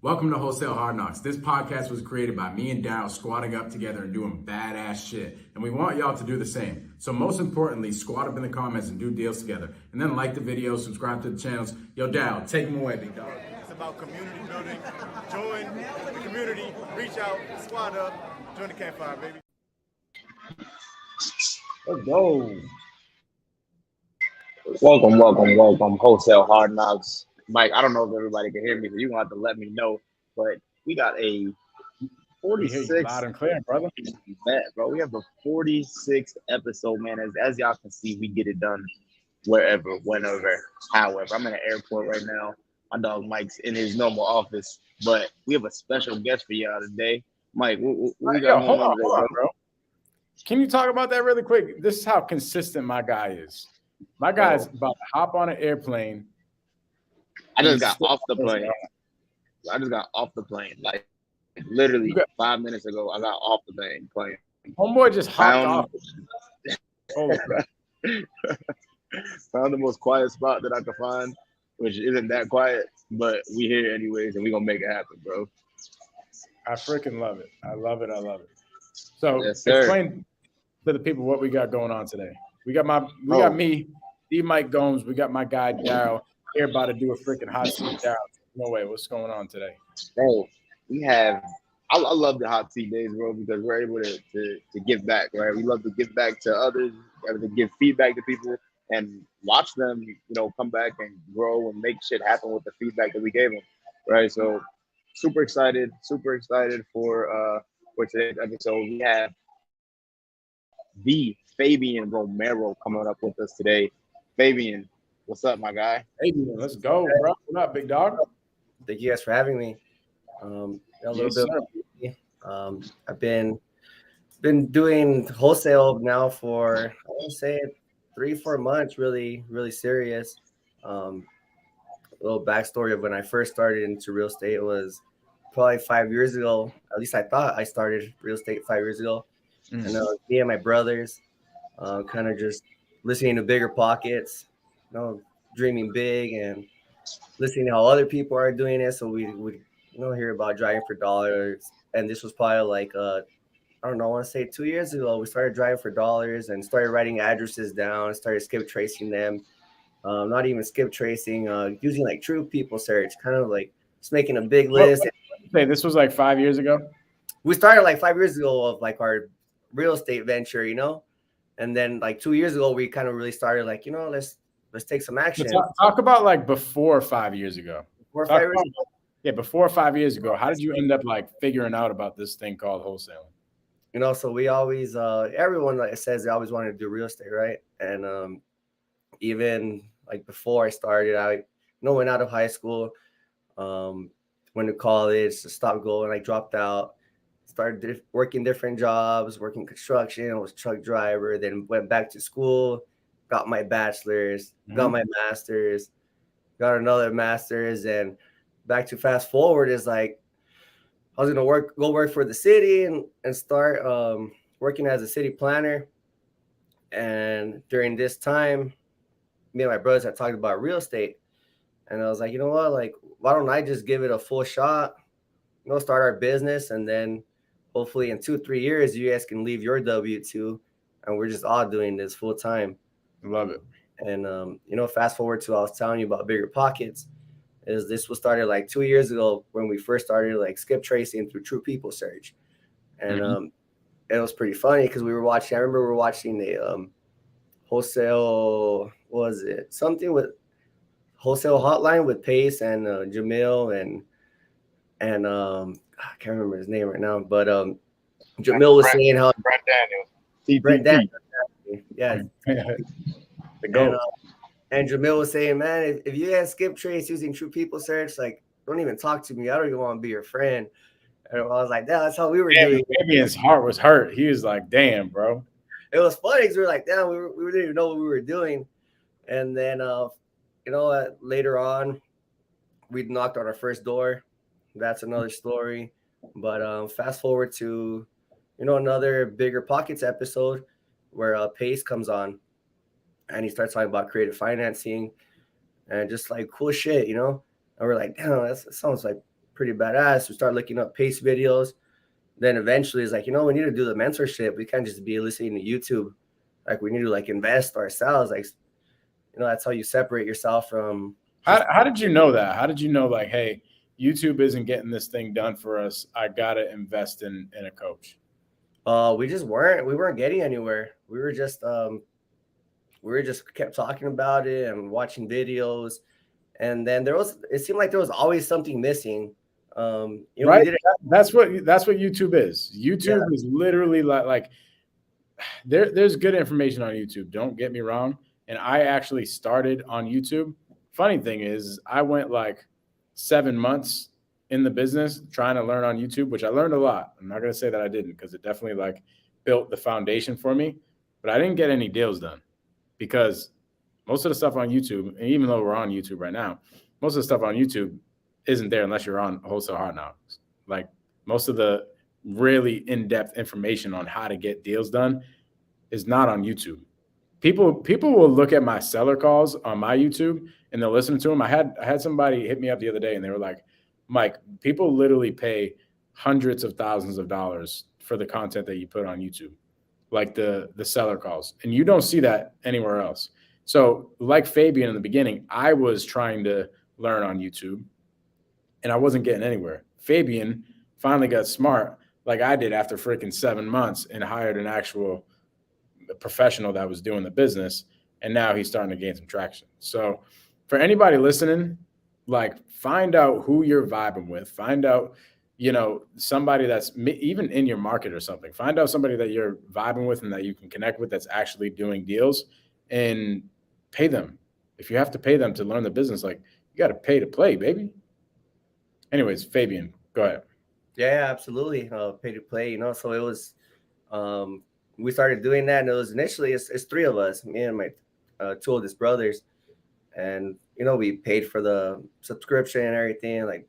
Welcome to Wholesale Hardknocks. This podcast was created by me and Daryll squatting up together and doing badass shit. And we want y'all to do the same. So most importantly, squat up in the comments and do deals together. And then like the video, subscribe to the channels. Yo, Daryll, take them away, big dog. It's about community building. Join the community, reach out, squat up, join the campfire, baby. Let's go. Welcome. Wholesale Hardknocks. Mike, I don't know if everybody can hear me, so you're going to have to let me know. But we got a 46. Loud and clear, brother. Bro, we have a 46th episode, man. As y'all can see, we get it done wherever, whenever, however. I'm in an airport right now. My dog Mike's in his normal office. But we have a special guest for y'all today. Mike, what we got hold on, bro. Can you talk about that really quick? This is how consistent my guy is. My guy's about to hop on an airplane. I just got off the plane. Like literally 5 minutes ago, I got off the plane. Homeboy just hopped off. Found the most quiet spot that I could find, which isn't that quiet, but we here anyways, and we're gonna make it happen, bro. I freaking love it. I love it. So yes, explain to the people what we got going on today. We got me, D. Mike Gomes. We got my guy Daryll. Here about to do a freaking hot seat. Daryll, no way. What's going on today? Bro, we have. I love the hot seat days, bro, because we're able to give back, right? We love to give back to others, to give feedback to people, and watch them, come back and grow and make shit happen with the feedback that we gave them, right? So, super excited for today's episode. We have the Fabian Romero coming up with us today. Fabian, what's up, my guy? Fabian, let's go, bro. What up, big dog? Thank you guys for having me. I've been doing wholesale now for, I want to say 3-4 months, really serious. A little backstory of when I first started into real estate was probably 5 years ago. At least I thought I started real estate 5 years ago. And me and my brothers kind of just listening to Bigger Pockets, dreaming big and listening to how other people are doing it. So we would hear about driving for dollars. And this was probably like I want to say 2 years ago. We started driving for dollars and started writing addresses down, started skip tracing them. Not even skip tracing, using like True People Search, kind of like just making a big list. Hey, this was like 5 years ago. We started like 5 years ago of like our real estate venture, and then like 2 years ago we kind of really started like let's take some action. Talk about like before 5 years ago. Before 5 years ago, how did you end up like figuring out about this thing called wholesaling? So we always everyone like says they always wanted to do real estate, right? And even like before I started, I went out of high school, went to college, stopped going, I dropped out. Started working different jobs, working construction. I was a truck driver, then went back to school, got my bachelor's, got my master's, got another master's, and back to fast forward is like I was gonna go work for the city and start working as a city planner. And during this time, me and my brothers had talked about real estate, and I was like, you know what, like why don't I just give it a full shot, start our business, and then hopefully in 2-3 years, you guys can leave your W-2 and we're just all doing this full time. Love it. And, fast forward to, I was telling you about Bigger Pockets, is this was started like 2 years ago when we first started like skip tracing through True People Search. And it was pretty funny because I remember we were watching the wholesale, what was it? Something with Wholesale Hotline with Pace and Jamil and I can't remember his name right now, but Jamil was saying how Brent Daniels. Yeah. And Jamil was saying, man, if you had skip trace using True People Search, like don't even talk to me. I don't even want to be your friend. And I was like, that's how we were doing. Fabian's heart was hurt. He was like, damn, bro. It was funny because we were like, damn, we didn't even know what we were doing. And then later on, we knocked on our first door. That's another story. But fast forward to, another Bigger Pockets episode where Pace comes on and he starts talking about creative financing and just like cool shit, And we're like, damn, that sounds like pretty badass. We started looking up pace videos. Then eventually it's like, we need to do the mentorship. We can't just be listening to YouTube. Like we need to like invest ourselves. Like, that's how you separate yourself from. How did you know that? How did you know like, hey, YouTube isn't getting this thing done for us. I got to invest in a coach. We weren't getting anywhere. We were just kept talking about it and watching videos. And then it seemed like there was always something missing. Right. That's what YouTube is. YouTube is literally like there's good information on YouTube. Don't get me wrong. And I actually started on YouTube. Funny thing is I went like 7 months in the business trying to learn on YouTube, which I learned a lot. I'm not going to say that I didn't, because it definitely like built the foundation for me, but I didn't get any deals done because most of the stuff on YouTube, and even though we're on YouTube right now, most of the stuff on YouTube isn't there unless you're on Wholesale Hardknocks. Like most of the really in-depth information on how to get deals done is not on YouTube. People will look at my seller calls on my YouTube and they'll listen to them. I had somebody hit me up the other day and they were like, Mike, people literally pay hundreds of thousands of dollars for the content that you put on YouTube, like the seller calls. And you don't see that anywhere else. So like Fabian in the beginning, I was trying to learn on YouTube and I wasn't getting anywhere. Fabian finally got smart like I did after freaking 7 months and hired an actual professional that was doing the business. And now he's starting to gain some traction. So for anybody listening, like find out who you're vibing with, find out, somebody that's even in your market or something, find out somebody that you're vibing with and that you can connect with that's actually doing deals and pay them. If you have to pay them to learn the business, like you got to pay to play, baby. Anyways, Fabian, go ahead. Yeah, absolutely. Pay to play, so it was, we started doing that and it was initially, it's 3 of us, me and my 2 oldest brothers. And, we paid for the subscription and everything, like,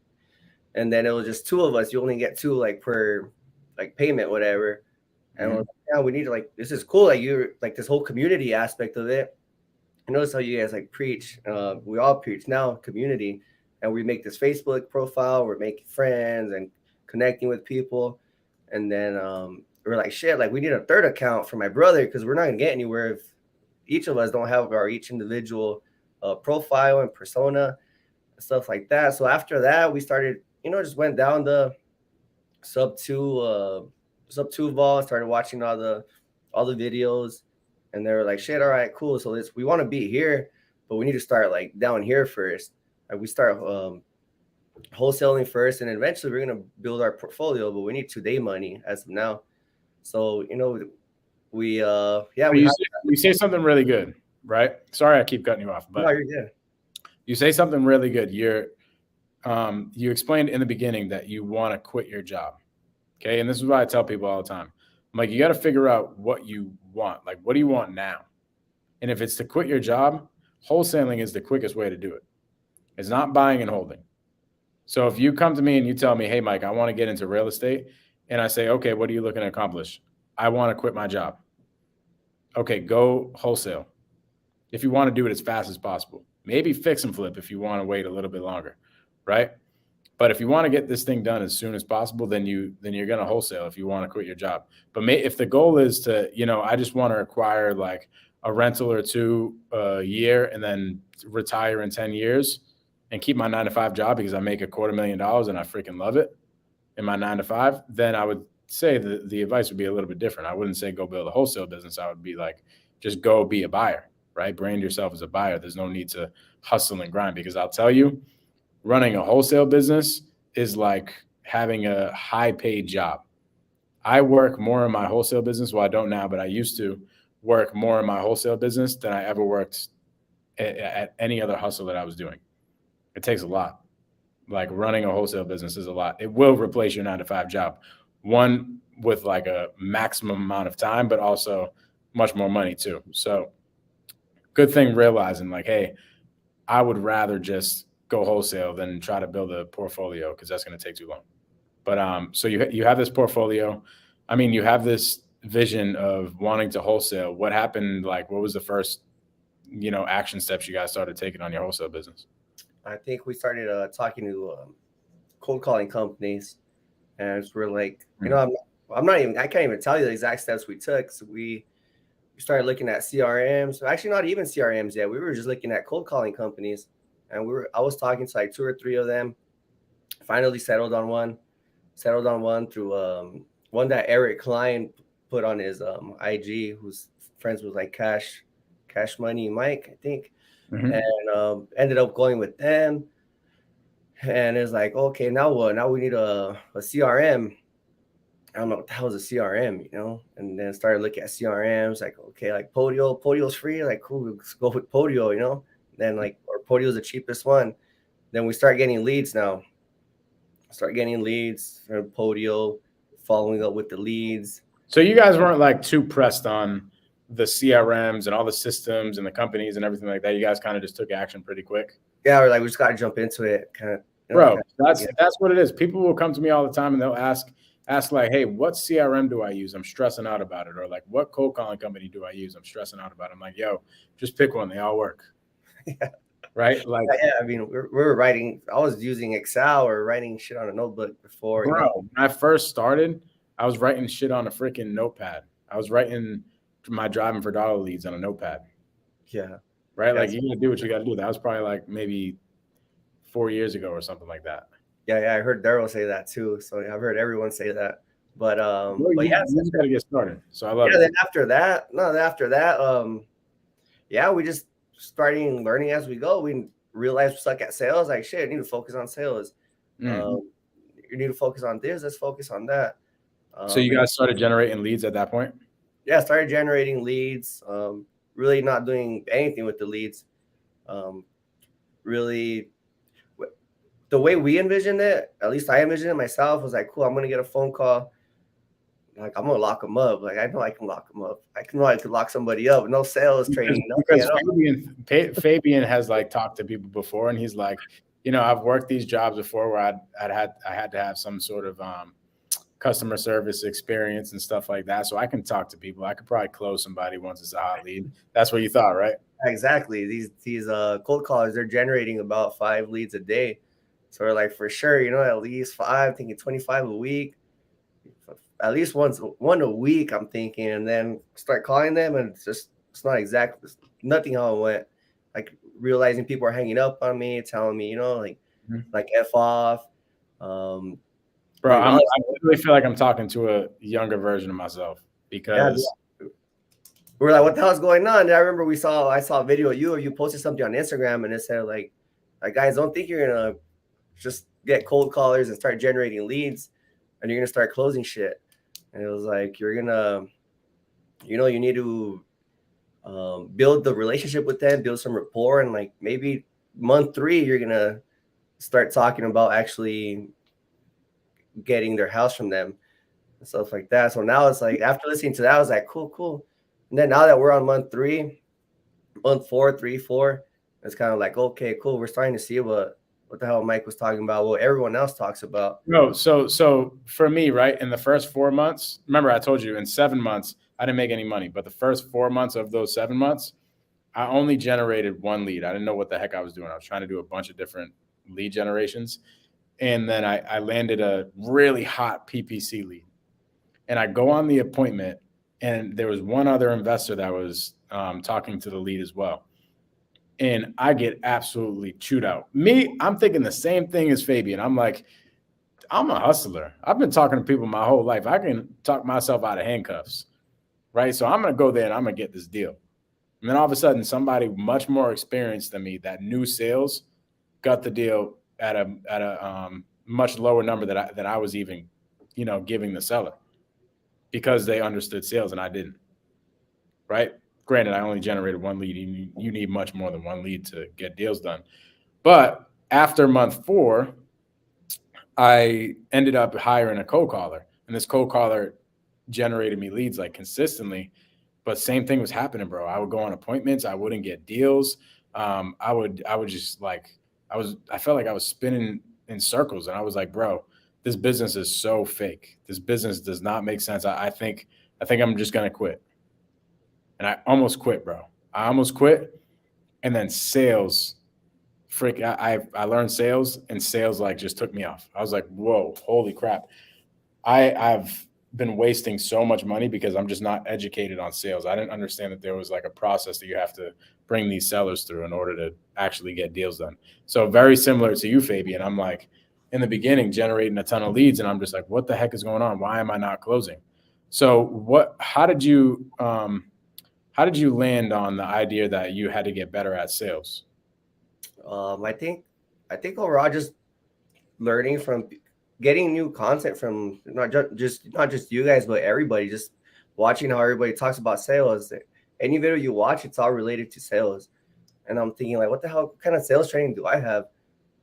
and then it was just 2 of us. You only get 2 like per like payment, whatever. And we're like, yeah, we need to like, this is cool. Like you're like this whole community aspect of it. I notice how you guys like preach. We all preach now community, and we make this Facebook profile. We're making friends and connecting with people. And then we're like, shit, like we need a 3rd account for my brother because we're not gonna get anywhere if each of us don't have our each individual profile and persona and stuff like that. So after that, we started, just went down the sub 2 vault, started watching all the videos, and they were like, shit, all right, cool. So we want to be here, but we need to start like down here first. Like we start wholesaling first, and eventually we're gonna build our portfolio, but we need 2-day money as of now. So you say something really good, right? Sorry, I keep cutting you off, but no, you're good. You say something really good. You explained in the beginning that you want to quit your job. Okay. And this is what I tell people all the time. I'm like, you got to figure out what you want. Like, what do you want now? And if it's to quit your job, wholesaling is the quickest way to do it. It's not buying and holding. So if you come to me and you tell me, hey, Mike, I want to get into real estate. And I say, okay, what are you looking to accomplish? I want to quit my job. Okay, go wholesale. If you want to do it as fast as possible, maybe fix and flip if you want to wait a little bit longer, right? But if you want to get this thing done as soon as possible, then you're going to wholesale if you want to quit your job. But if the goal is to, I just want to acquire like a rental or 2 a year and then retire in 10 years and keep my 9-to-5 job because I make $250,000 and I freaking love it in my 9-to-5, then I would say the advice would be a little bit different. I wouldn't say go build a wholesale business. I would be like, just go be a buyer, right? Brand yourself as a buyer. There's no need to hustle and grind, because I'll tell you, running a wholesale business is like having a high paid job. I work more in my wholesale business. Well, I don't now, but I used to work more in my wholesale business than I ever worked at any other hustle that I was doing. It takes a lot. Like running a wholesale business is a lot. It will replace your 9-to-5 job. One, with like a maximum amount of time, but also much more money too. So good thing realizing like, hey, I would rather just go wholesale than try to build a portfolio, because that's going to take too long. But so you have this portfolio. I mean, you have this vision of wanting to wholesale. What happened? Like, what was the first, action steps you guys started taking on your wholesale business? I think we started talking to cold calling companies, and we're like, you know, I can't even tell you the exact steps we took. So we started looking at CRMs. So actually, not even CRMs yet. We were just looking at cold calling companies, and I was talking to like 2 or 3 of them. Finally settled on one through one that Eric Klein put on his IG, who's friends with like Cash Money Mike, I think. And ended up going with them. And it's like, okay, now what? Now we need a CRM. I don't know what the hell is a CRM, you know? And then started looking at CRMs, like, okay, like Podio's free, like, cool, let's go with Podio, you know? Then like, or Podio's the cheapest one. Then we start getting leads now. Start getting leads from Podio, following up with the leads. So you guys weren't like too pressed on the CRMs and all the systems and the companies and everything like that. You guys kind of just took action pretty quick. Yeah, we're like, we just got to jump into it, kind of. Bro, that's what it is. People will come to me all the time and they'll ask like, hey, what CRM do I use? I'm stressing out about it. Or like, what cold calling company do I use? I'm stressing out about it. I'm like, yo, just pick one. They all work. Yeah. Right? Like, yeah, I mean, we were writing. I was using Excel or writing shit on a notebook before. Bro, you know? when I first started, I was writing shit on a freaking notepad. I was writing my driving for dollar leads on a notepad. Yeah. Right? Like, you gotta do what you gotta do. That was probably like maybe 4 years ago or something like that. Yeah, I heard Daryll say that too. So I've heard everyone say that. But Well, but yeah, you just gotta get started. So I love it. Then after that, yeah, we just starting learning as we go. We realized we suck at sales. Like, shit, I need to focus on sales. You need to focus on this. Let's focus on that. So you guys started generating leads at that point? Yeah, started generating leads. Really not doing anything with the leads. Really, the way we envisioned it, at least I envisioned it myself, was like, cool, I'm gonna get a phone call. Like, I'm gonna lock them up. Like, I know I can lock them up. I know I could lock somebody up. No sales training. Because Fabian has like talked to people before, and he's like, you know, I've worked these jobs before where I had to have some sort of customer service experience and stuff like that. So I can talk to people. I could probably close somebody once it's a hot lead. That's what you thought, right? Exactly. These cold callers, they're generating about 5 leads a day. So we're like, for sure, you know, at least 5, thinking 25 a week. At least one a week, I'm thinking, and then start calling them, and it's not exactly nothing how it went. Like, realizing people are hanging up on me, telling me, you know, like F off. Bro, I really feel like I'm talking to a younger version of myself because we're like, what the hell's going on? And I remember I saw a video of you posted something on Instagram, and it said like guys, don't think you're gonna just get cold callers and start generating leads and you're gonna start closing shit. And it was like, you're gonna, you know, you need to build the relationship with them, build some rapport, and like maybe month 3 you're gonna start talking about actually getting their house from them and stuff like that. So now it's like, after listening to that, I was like, cool. And then now that we're on month 3, month 4, 3, 4, it's kind of like, okay, cool. We're starting to see what the hell Mike was talking about, what everyone else talks about. No, so for me, right, in the first 4 months, remember I told you in 7 months, I didn't make any money, but the first 4 months of those 7 months, I only generated 1 lead. I didn't know what the heck I was doing. I was trying to do a bunch of different lead generations. And then I landed a really hot PPC lead. And I go on the appointment, and there was one other investor that was talking to the lead as well. And I get absolutely chewed out. I'm thinking the same thing as Fabian. I'm like, I'm a hustler. I've been talking to people my whole life. I can talk myself out of handcuffs, right? So I'm going to go there and I'm going to get this deal. And then all of a sudden, somebody much more experienced than me that knew sales got the deal at a much lower number that I was even, you know, giving the seller because they understood sales and I didn't, right? Granted, I only generated 1 lead. You need much more than 1 lead to get deals done. But after month 4, I ended up hiring a cold caller, and this cold caller generated me leads like consistently. But same thing was happening, bro. I would go on appointments. I wouldn't get deals. I would just like, I felt like I was spinning in circles, and I was like, bro, this business is so fake. This business does not make sense. I think I'm just going to quit. And I almost quit, bro. I almost quit. And then sales I learned sales, and sales like just took me off. I was like, whoa, holy crap. I've been wasting so much money because I'm just not educated on sales. I didn't understand that there was like a process that you have to bring these sellers through in order to actually get deals done. So very similar to you, Fabian. I'm like in the beginning generating a ton of leads, and I'm just like, what the heck is going on? Why am I not closing? So how did you land on the idea that you had to get better at sales? I think overall just learning from getting new content from not just you guys, but everybody, just watching how everybody talks about sales. Any video you watch, it's all related to sales. And I'm thinking like, what the hell kind of sales training do I have?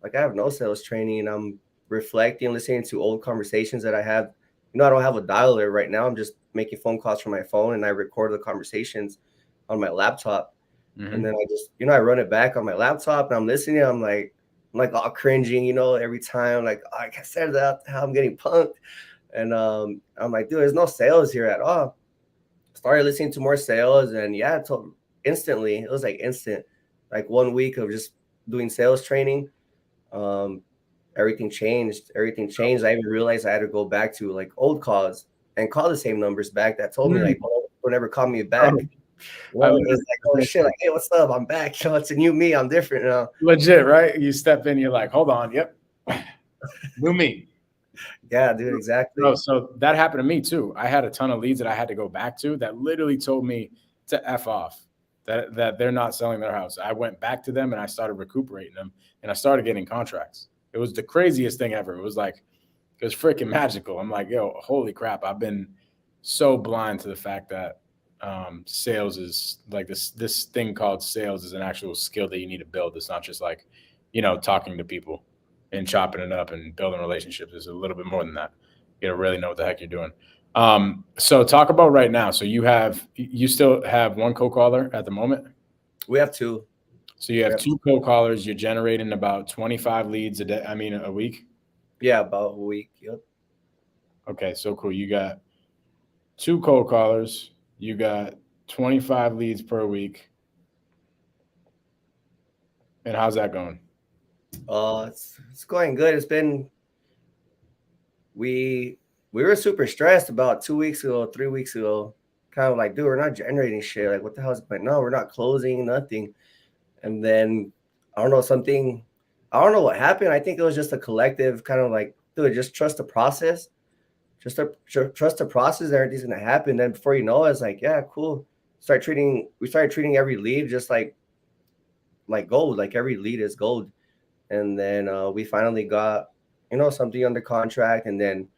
Like I have no sales training. I'm reflecting, listening to old conversations that I have. I don't have a dialer right now. I'm just making phone calls from my phone, and I record the conversations on my laptop. Mm-hmm. And then I just, I run it back on my laptop, and I'm listening. I'm like all cringing, every time, like, oh, I said that, how I'm getting punked. And I'm like, dude, there's no sales here at all. Started listening to more sales, and instantly, it was like instant, like 1 week of just doing sales training. Everything changed. I even realized I had to go back to like old calls and call the same numbers back that told me like, don't ever call me back. It's like, oh shit, like, hey, what's up? I'm back. It's a new me. I'm different now. Legit, right? You step in, you're like, hold on, yep, new me. Yeah, dude, exactly. So that happened to me too. I had a ton of leads that I had to go back to that literally told me to F off, that they're not selling their house. I went back to them and I started recuperating them, and I started getting contracts. It was the craziest thing ever. It was freaking magical. I'm like, yo, holy crap. I've been so blind to the fact that sales is like this thing called sales is an actual skill that you need to build. It's not just like, talking to people and chopping it up and building relationships. It's a little bit more than that. You gotta really know what the heck you're doing. So talk about right now. So you still have one co-caller at the moment? We have two. So you have two co-callers. You're generating about 25 leads a week? Yeah, about a week. Yep. Okay, so cool. You got two co-callers. You got 25 leads per week. And how's that going? It's going good. It's been we were super stressed about 2 weeks ago, 3 weeks ago. Kind of like, dude, we're not generating shit. Like, what the hell is going on? No, we're not closing, nothing. And then I don't know what happened. I think it was just a collective kind of like, dude, just trust the process. Just trust the process. Everything's gonna happen. Then before you know it, it's like, yeah, cool. We started treating every lead just like gold. Like every lead is gold. And then we finally got something under contract. And then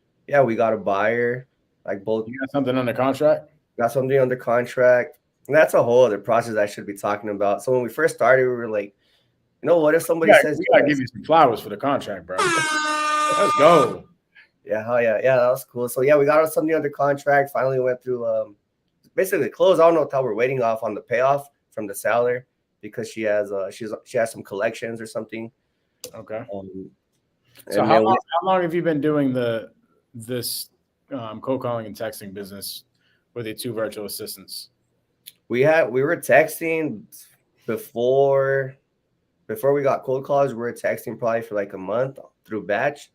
we got a buyer. Like both. You got something under contract? Got something under contract. And that's a whole other process I should be talking about. So when we first started, we were like, what if somebody says, we gotta give you some flowers for the contract, bro. Let's go. Yeah, hell yeah. Yeah, that was cool. So we got something under contract. Finally went through basically closed. I don't know what we're waiting off on the payoff from the seller because she has some collections or something. Okay. So how long have you been doing this co-calling and texting business with your two virtual assistants? We were texting before we got cold calls. We were texting probably for like a month through batch.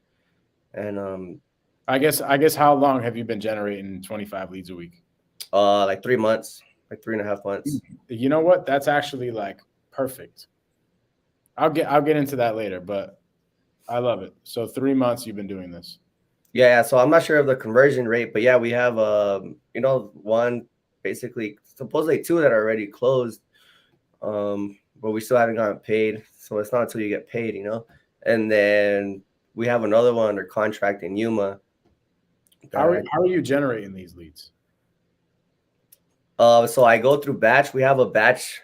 And I guess how long have you been generating 25 leads a week? Like 3 months, like 3.5 months. You know what? That's actually like perfect. I'll get into that later, but I love it. So 3 months you've been doing this. Yeah. So I'm not sure of the conversion rate, but we have one, basically supposedly two that are already closed. But we still haven't gotten paid. So it's not until you get paid, And then we have another one under contract in Yuma. How are you generating these leads? So I go through batch. We have a batch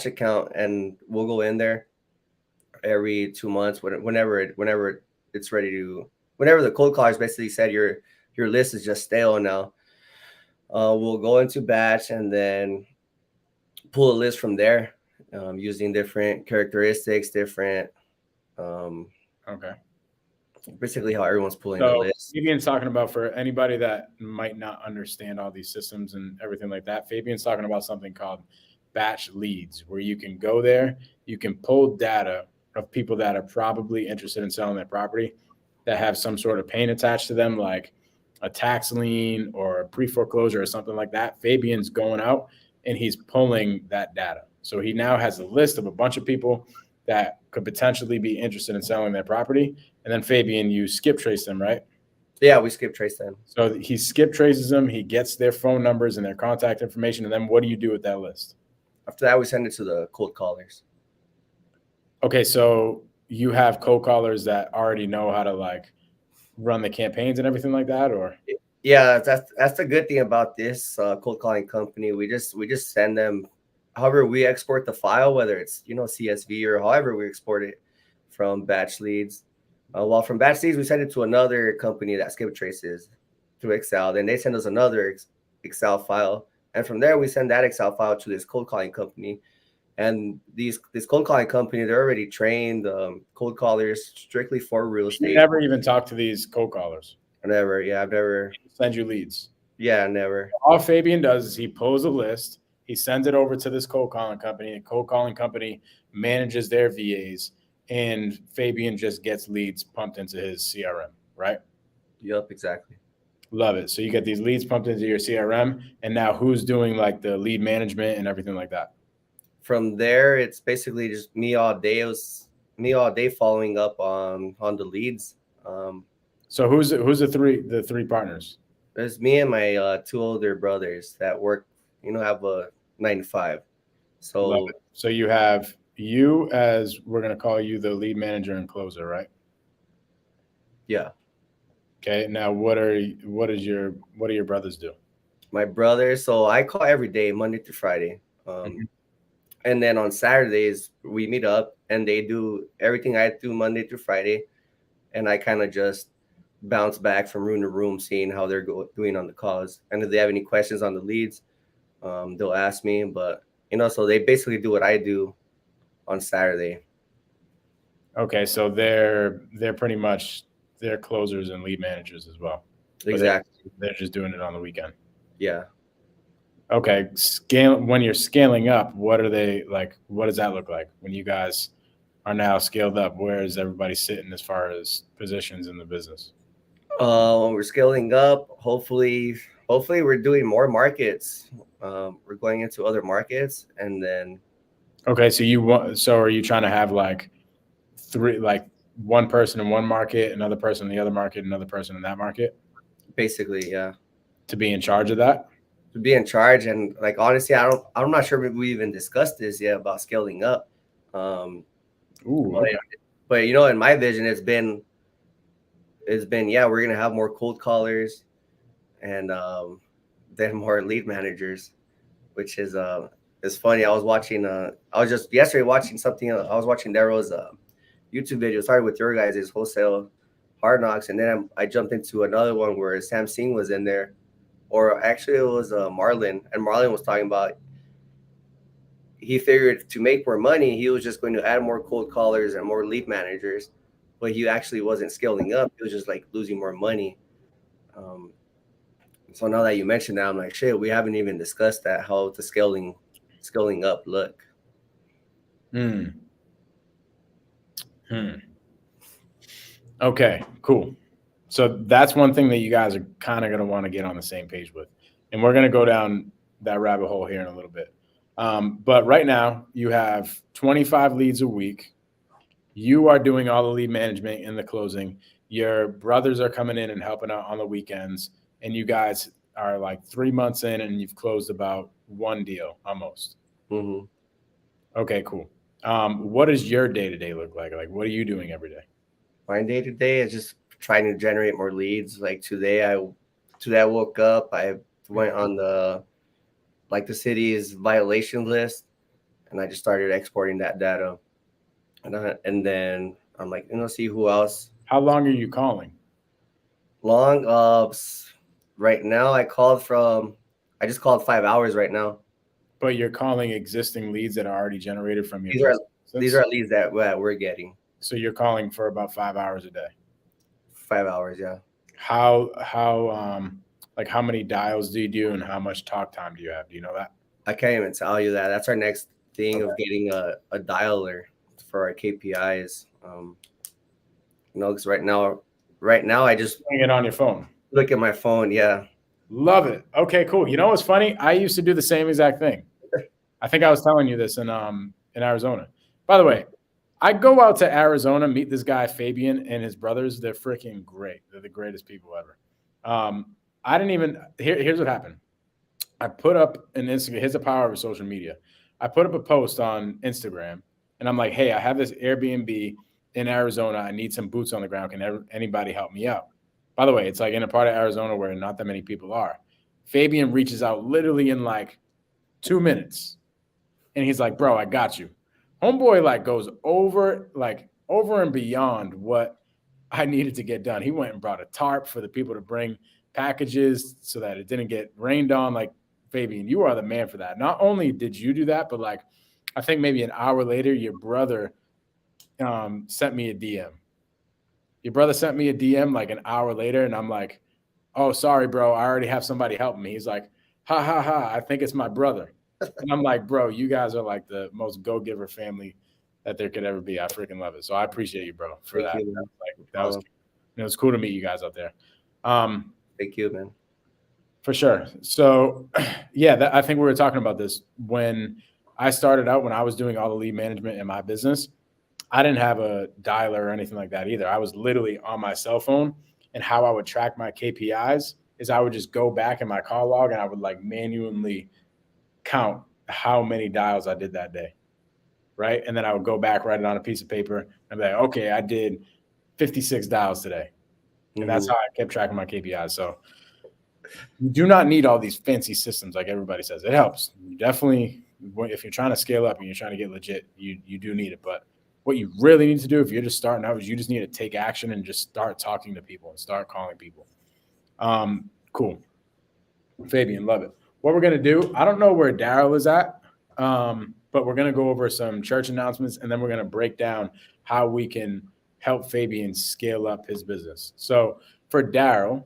account, and we'll go in there every 2 months whenever it's ready to. Whenever the cold callers basically said your list is just stale now, we'll go into batch and then pull a list from there, using different characteristics, different. Okay. Basically how everyone's pulling the list. Fabian's talking about, for anybody that might not understand all these systems and everything like that, Fabian's talking about something called batch leads where you can go there, you can pull data of people that are probably interested in selling their property that have some sort of pain attached to them, like a tax lien or a pre-foreclosure or something like that. Fabian's going out and he's pulling that data. So he now has a list of a bunch of people that could potentially be interested in selling their property. And then Fabian, you skip trace them, right? Yeah, we skip trace them. So he skip traces them. He gets their phone numbers and their contact information. And then what do you do with that list? After that, we send it to the cold callers. Okay, so you have cold callers that already know how to like run the campaigns and everything like that, or? Yeah, that's the good thing about this cold calling company. We just send them, however we export the file, whether it's CSV or however we export it from batch leads. Well, from batch leads we send it to another company that skip traces through Excel. Then they send us another Excel file, and from there we send that Excel file to this cold calling company. And this cold calling company, they're already trained cold callers strictly for real estate. You never even talk to these cold callers. I've never Send you leads. Yeah, never. All Fabian does is he pulls a list, he sends it over to this cold calling company. The cold calling company manages their VAs, and Fabian just gets leads pumped into his CRM, right? Yep, exactly. Love it. So you get these leads pumped into your CRM, and now who's doing like the lead management and everything like that? From there, it's basically just me all day. It was me all day following up on the leads. So who's the three partners? There's me and my two older brothers that work, have a 9 to 5. So you have you as, we're going to call you the lead manager and closer, right? Yeah. Okay. Now what do your brothers do? My brothers, so I call every day, Monday through Friday. And then on Saturdays we meet up and they do everything I do Monday through Friday. And I kind of just bounce back from room to room, seeing how they're doing on the calls. And if they have any questions on the leads, they'll ask me. But, so they basically do what I do on Saturday. Okay. So they're pretty much, they're closers and lead managers as well. Exactly. They're just doing it on the weekend. Yeah. Okay. When you're scaling up, what are they like? What does that look like when you guys are now scaled up? Where is everybody sitting as far as positions in the business? When we're scaling up, hopefully we're doing more markets. We're going into other markets, and then. Okay, so are you trying to have like one person in one market, another person in the other market, another person in that market? Basically, yeah. To be in charge of that? To be in charge, and like honestly, I'm not sure if we even discussed this yet about scaling up. Ooh. Okay. But in my vision, it's been we're gonna have more cold callers, and then more lead managers, which is it's funny. I was just yesterday watching something. I was watching Daryl's YouTube video. Started with your guys' Wholesale Hardknocks, and then I jumped into another one where Sam Singh was in there, or actually it was Marlon, and Marlon was talking about he figured to make more money, he was just going to add more cold callers and more lead managers, but he actually wasn't scaling up. He was just like losing more money. So now that you mentioned that, I'm like, shit, we haven't even discussed that, how the scaling up look. Okay, cool. So that's one thing that you guys are kind of going to want to get on the same page with. And we're going to go down that rabbit hole here in a little bit. But right now you have 25 leads a week. You are doing all the lead management and the closing. Your brothers are coming in and helping out on the weekends. And you guys are like 3 months in and you've closed about one deal almost. Mm-hmm. Okay, cool. What does your day-to-day look like? Like, what are you doing every day? My day-to-day is just trying to generate more leads. Like today I woke up, I went on the city's violation list, and I just started exporting that data. And then I'm like, see who else. How long are you calling? Right now I just called 5 hours right now. But you're calling existing leads that are already generated from your These are leads that we're getting. So you're calling for about 5 hours a day. 5 hours, yeah. How many dials do you do and how much talk time do you have? Do you know that? I can't even tell you that. That's our next thing of getting a dialer for our KPIs. Because right now I just Doing it on your phone. look at my phone. Yeah. Love it. Okay, cool. You know what's funny? I used to do the same exact thing. I think I was telling you this in Arizona. By the way, I go out to Arizona, meet this guy Fabian and his brothers. They're freaking great. They're the greatest people ever. I didn't even here's what happened. I put up an Instagram. Here's the power of social media. I put up a post on Instagram, and I'm like, "Hey, I have this Airbnb in Arizona. I need some boots on the ground. Can anybody help me out?" By the way, it's like in a part of Arizona where not that many people are. Fabian reaches out literally in like 2 minutes, and he's like, "Bro, I got you." Homeboy like goes over and beyond what I needed to get done. He went and brought a tarp for the people to bring packages so that it didn't get rained on. Like, Fabian, you are the man for that. Not only did you do that, but like I think maybe an hour later, your brother sent me a DM. Your brother sent me a DM like an hour later, and I'm like, "Oh, sorry, bro. I already have somebody helping me." He's like, "Ha ha ha! I think it's my brother." And I'm like, "Bro, you guys are like the most go-giver family that there could ever be. I freaking love it. So I appreciate you, bro, for Thank that. you, man. That was it was cool to meet you guys out there. Thank you, man. For sure. So, yeah, I think we were talking about this when I started out, when I was doing all the lead management in my business. I didn't have a dialer or anything like that either. I was literally on my cell phone, and how I would track my KPIs is I would just go back in my call log and I would like manually count how many dials I did that day. Right. And then I would go back, write it on a piece of paper and be like, okay, I did 56 dials today. And that's how I kept track of my KPIs. So you do not need all these fancy systems like everybody says. It helps. You definitely, if you're trying to scale up and you're trying to get legit, you do need it. But what you really need to do if you're just starting out is you just need to take action and just start talking to people and start calling people. Cool. Fabian, love it. What we're going to do, I don't know where Daryll is at, but we're going to go over some church announcements, and then we're going to break down how we can help Fabian scale up his business. So for Daryll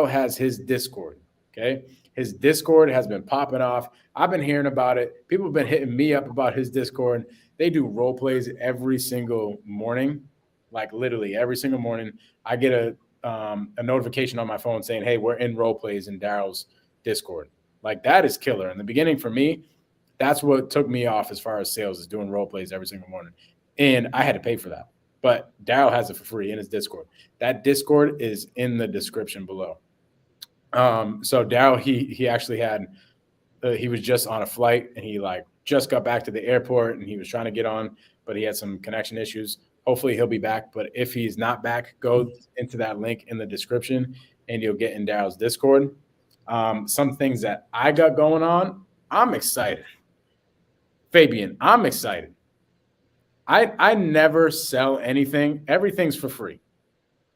has his Discord, okay? His Discord has been popping off. I've been hearing about it. People have been hitting me up about his Discord. They do role plays every single morning, like literally every single morning. I get a notification on my phone saying, hey, we're in role plays in Daryll's Discord. Like that is killer. In the beginning for me, that's what took me off as far as sales is doing role plays every single morning. And I had to pay for that. But Daryll has it for free in his Discord. That Discord is in the description below. So Daryll, he actually had, he was just on a flight and he like just got back to the airport and he was trying to get on, but he had some connection issues. Hopefully he'll be back. But if he's not back, go into that link in the description and you'll get in Daryl's Discord. Some things that I got going on, I'm excited. Fabian, I'm excited. I never sell anything. Everything's for free,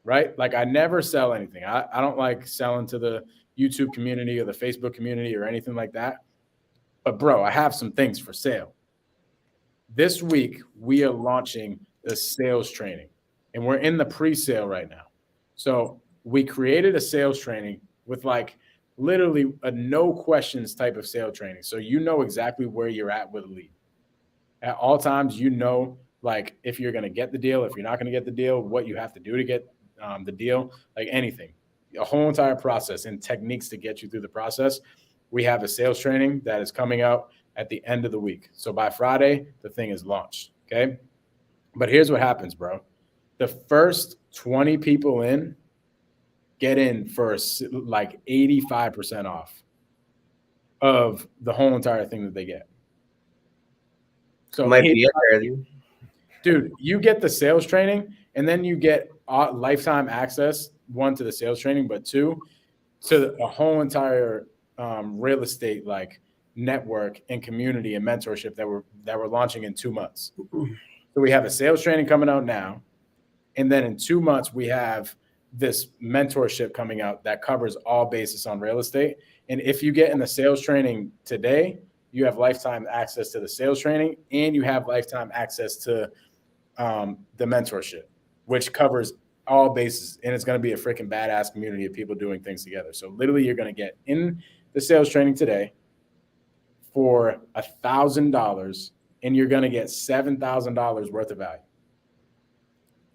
right? Like I never sell anything. I don't like selling to the YouTube community or the Facebook community or anything like that. But bro, I have some things for sale. This week, we are launching the sales training and we're in the pre-sale right now. So we created a sales training with like literally a no questions type of sale training. So you know exactly where you're at with a lead. At all times, you know, like if you're going to get the deal, if you're not going to get the deal, what you have to do to get the deal, like anything, a whole entire process and techniques to get you through the process. We have a sales training that is coming out at the end of the week. So by Friday, the thing is launched. Okay. But here's what happens, bro. The first 20 people in get in for like 85% off of the whole entire thing that they get. So might be early. Dude, you get the sales training and then you get lifetime access, one, to the sales training, but two, to a whole entire real estate like network and community and mentorship that we're launching in 2 months. So we have a sales training coming out now. And then in 2 months, we have this mentorship coming out that covers all bases on real estate. And if you get in the sales training today, you have lifetime access to the sales training and you have lifetime access to the mentorship, which covers all bases. And it's going to be a freaking badass community of people doing things together. So literally you're going to get in the sales training today, for $1,000 and you're going to get $7,000 worth of value.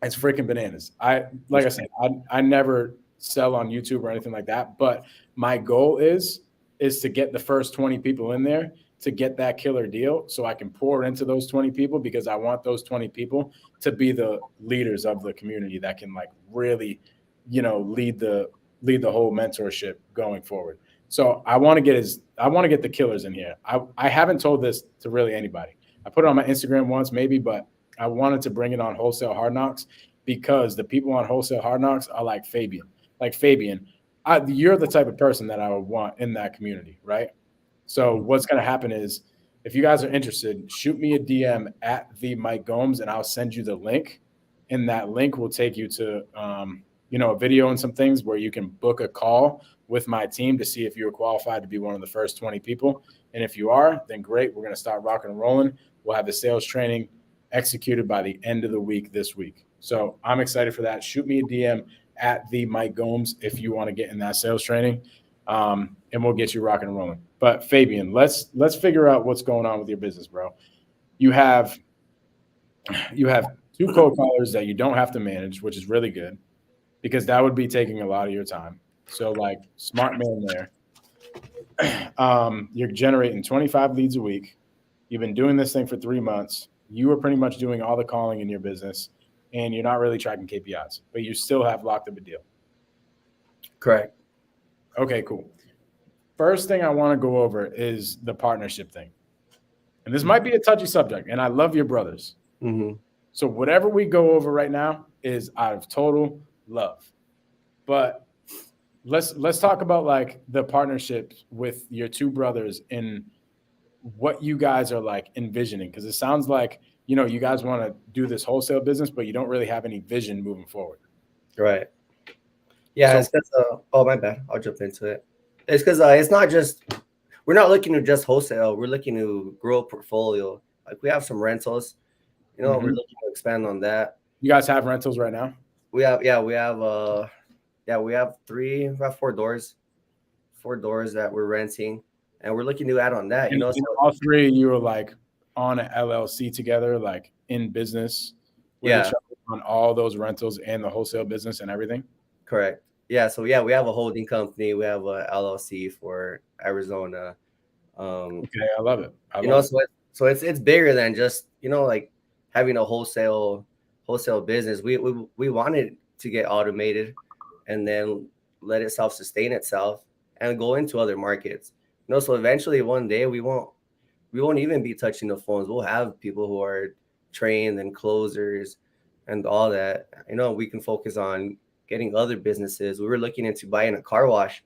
It's freaking bananas. Like I said, I never sell on YouTube or anything like that, but my goal is to get the first 20 people in there to get that killer deal so I can pour into those 20 people, because I want those 20 people to be the leaders of the community that can like really, lead the whole mentorship going forward. So I want to get the killers in here. I haven't told this to really anybody. I put it on my Instagram once maybe, but I wanted to bring it on Wholesale Hardknocks because the people on Wholesale Hardknocks are like Fabian. Like Fabian, you're the type of person that I would want in that community, right? So what's going to happen is, if you guys are interested, shoot me a DM at the Mike Gomes and I'll send you the link. And that link will take you to, a video and some things where you can book a call with my team to see if you're qualified to be one of the first 20 people. And if you are, then great. We're going to start rocking and rolling. We'll have the sales training executed by the end of the week this week. So I'm excited for that. Shoot me a DM at the Mike Gomes if you want to get in that sales training, and we'll get you rocking and rolling. But Fabian, let's figure out what's going on with your business, bro. You have 2 cold callers that you don't have to manage, which is really good, because that would be taking a lot of your time. So like, smart man there. You're generating 25 leads a week. You've been doing this thing for 3 months. You are pretty much doing all the calling in your business, and you're not really tracking KPIs, but you still have locked up a deal. Correct. Okay, cool. First thing I want to go over is the partnership thing. And this might be a touchy subject, and I love your brothers. Mm-hmm. So whatever we go over right now is out of total love. But let's talk about like the partnership with your 2 brothers and what you guys are like envisioning, because it sounds like, you guys want to do this wholesale business, but you don't really have any vision moving forward. Right. Yeah. It's because, my bad. I'll jump into it. It's because it's not just, we're not looking to just wholesale. We're looking to grow a portfolio. Like, we have some rentals, we're looking to expand on that. You guys have rentals right now? We have 4 doors that we're renting, and we're looking to add on that. And so all 3 of you are like on an LLC together, like in business with each other on all those rentals and the wholesale business and everything. Correct. Yeah. So we have a holding company. We have a LLC for Arizona. Okay, I love it. So it's bigger than just like having a wholesale business. We wanted to get automated and then let it self-sustain itself and go into other markets. So eventually one day we won't even be touching the phones. We'll have people who are trained and closers and all that. We can focus on getting other businesses. We were looking into buying a car wash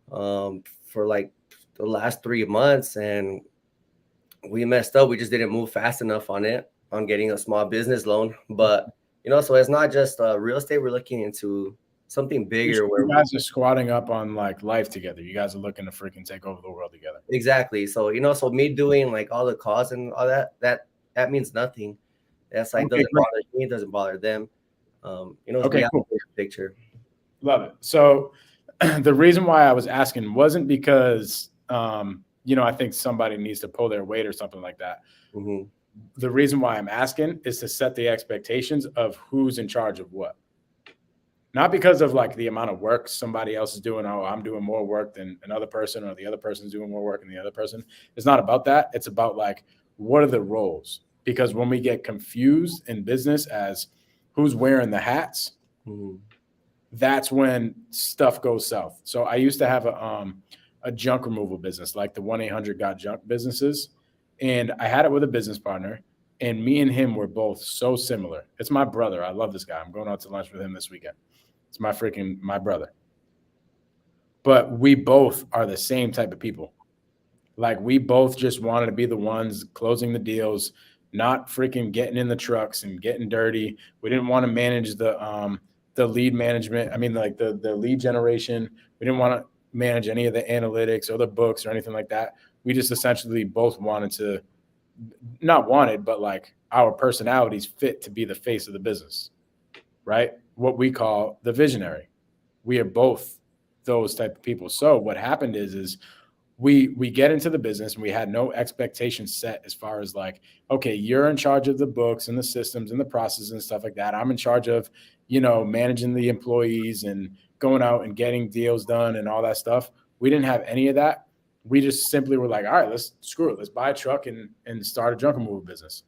for like the last 3 months, and we messed up. We just didn't move fast enough on getting a small business loan. But so it's not just real estate. We're looking into something bigger. You guys are squatting up on like life together. You guys are looking to freaking take over the world together. Exactly. So so me doing like all the calls and all that means nothing. That's like doesn't bother me, it doesn't bother them. Okay, cool. Picture. Love it. So the reason why I was asking wasn't because I think somebody needs to pull their weight or something like that. Mm-hmm. The reason why I'm asking is to set the expectations of who's in charge of what. Not because of like the amount of work somebody else is doing. Oh, I'm doing more work than another person, or the other person's doing more work than the other person. It's not about that. It's about like, what are the roles? Because when we get confused in business as who's wearing the hats, that's when stuff goes south. So I used to have a junk removal business, like the 1-800-GOT-JUNK businesses. And I had it with a business partner, and me and him were both so similar. It's my brother. I love this guy. I'm going out to lunch with him this weekend. It's my brother. But we both are the same type of people. Like, we both just wanted to be the ones closing the deals, not freaking getting in the trucks and getting dirty. We didn't want to manage the lead management. I mean, like the lead generation. We didn't want to manage any of the analytics or the books or anything like that. We just essentially both but like our personalities fit to be the face of the business, right? What we call the visionary. We are both those type of people. So what happened is we get into the business and we had no expectations set as far as like, okay, you're in charge of the books and the systems and the processes and stuff like that. I'm in charge of, managing the employees and going out and getting deals done and all that stuff. We didn't have any of that. We just simply were like, all right, let's screw it. Let's buy a truck and start a junk removal business.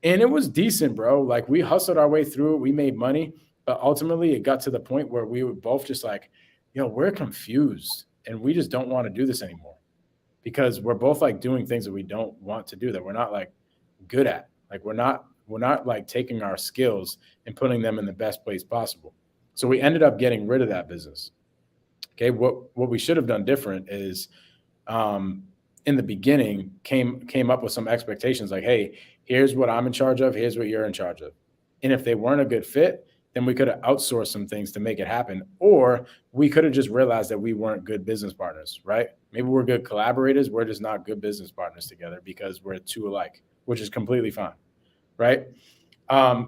And it was decent, bro. Like we hustled our way through it. We made money, but ultimately it got to the point where we were both just like, we're confused and we just don't want to do this anymore because we're both like doing things that we don't want to do, that we're not like good at. Like we're not like taking our skills and putting them in the best place possible. So we ended up getting rid of that business. Okay. What we should have done different is, in the beginning came up with some expectations like, hey, here's what I'm in charge of. Here's what you're in charge of. And if they weren't a good fit, then we could have outsourced some things to make it happen. Or we could have just realized that we weren't good business partners, right? Maybe we're good collaborators. We're just not good business partners together because we're too alike, which is completely fine, right?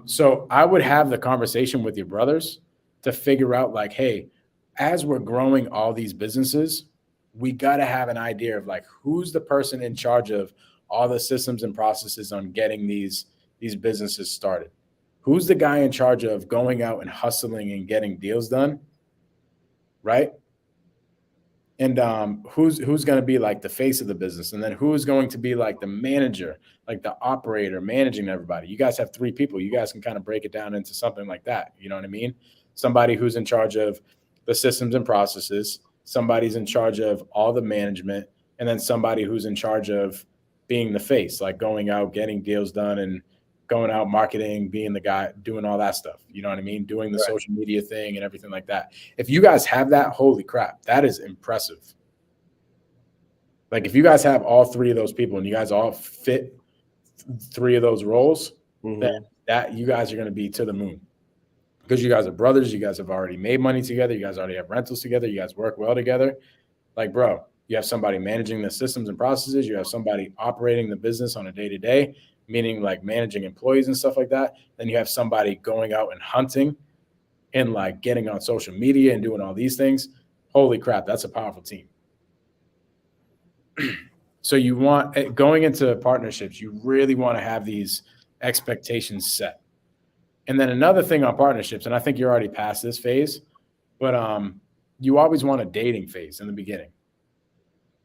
So I would have the conversation with your brothers to figure out like, hey, as we're growing all these businesses, we got to have an idea of like, who's the person in charge of all the systems and processes on getting these businesses started? Who's the guy in charge of going out and hustling and getting deals done? Right. And who's going to be like the face of the business? And then who's going to be like the manager, like the operator managing everybody? You guys have 3 people. You guys can kind of break it down into something like that. You know what I mean? Somebody who's in charge of the systems and processes, somebody's in charge of all the management, and then somebody who's in charge of being the face, like going out, getting deals done and going out marketing, being the guy doing all that stuff. You know what I mean? Doing the social media thing and everything like that. If you guys have that, holy crap, that is impressive. Like if you guys have all 3 of those people and you guys all fit 3 of those roles, then that you guys are going to be to the moon. Because you guys are brothers, you guys have already made money together, you guys already have rentals together, you guys work well together. Like, bro, you have somebody managing the systems and processes, you have somebody operating the business on a day-to-day, meaning like managing employees and stuff like that. Then you have somebody going out and hunting and like getting on social media and doing all these things. Holy crap, that's a powerful team. So you want, going into partnerships, you really want to have these expectations set. And then another thing on partnerships, and I think you're already past this phase, but you always want a dating phase in the beginning.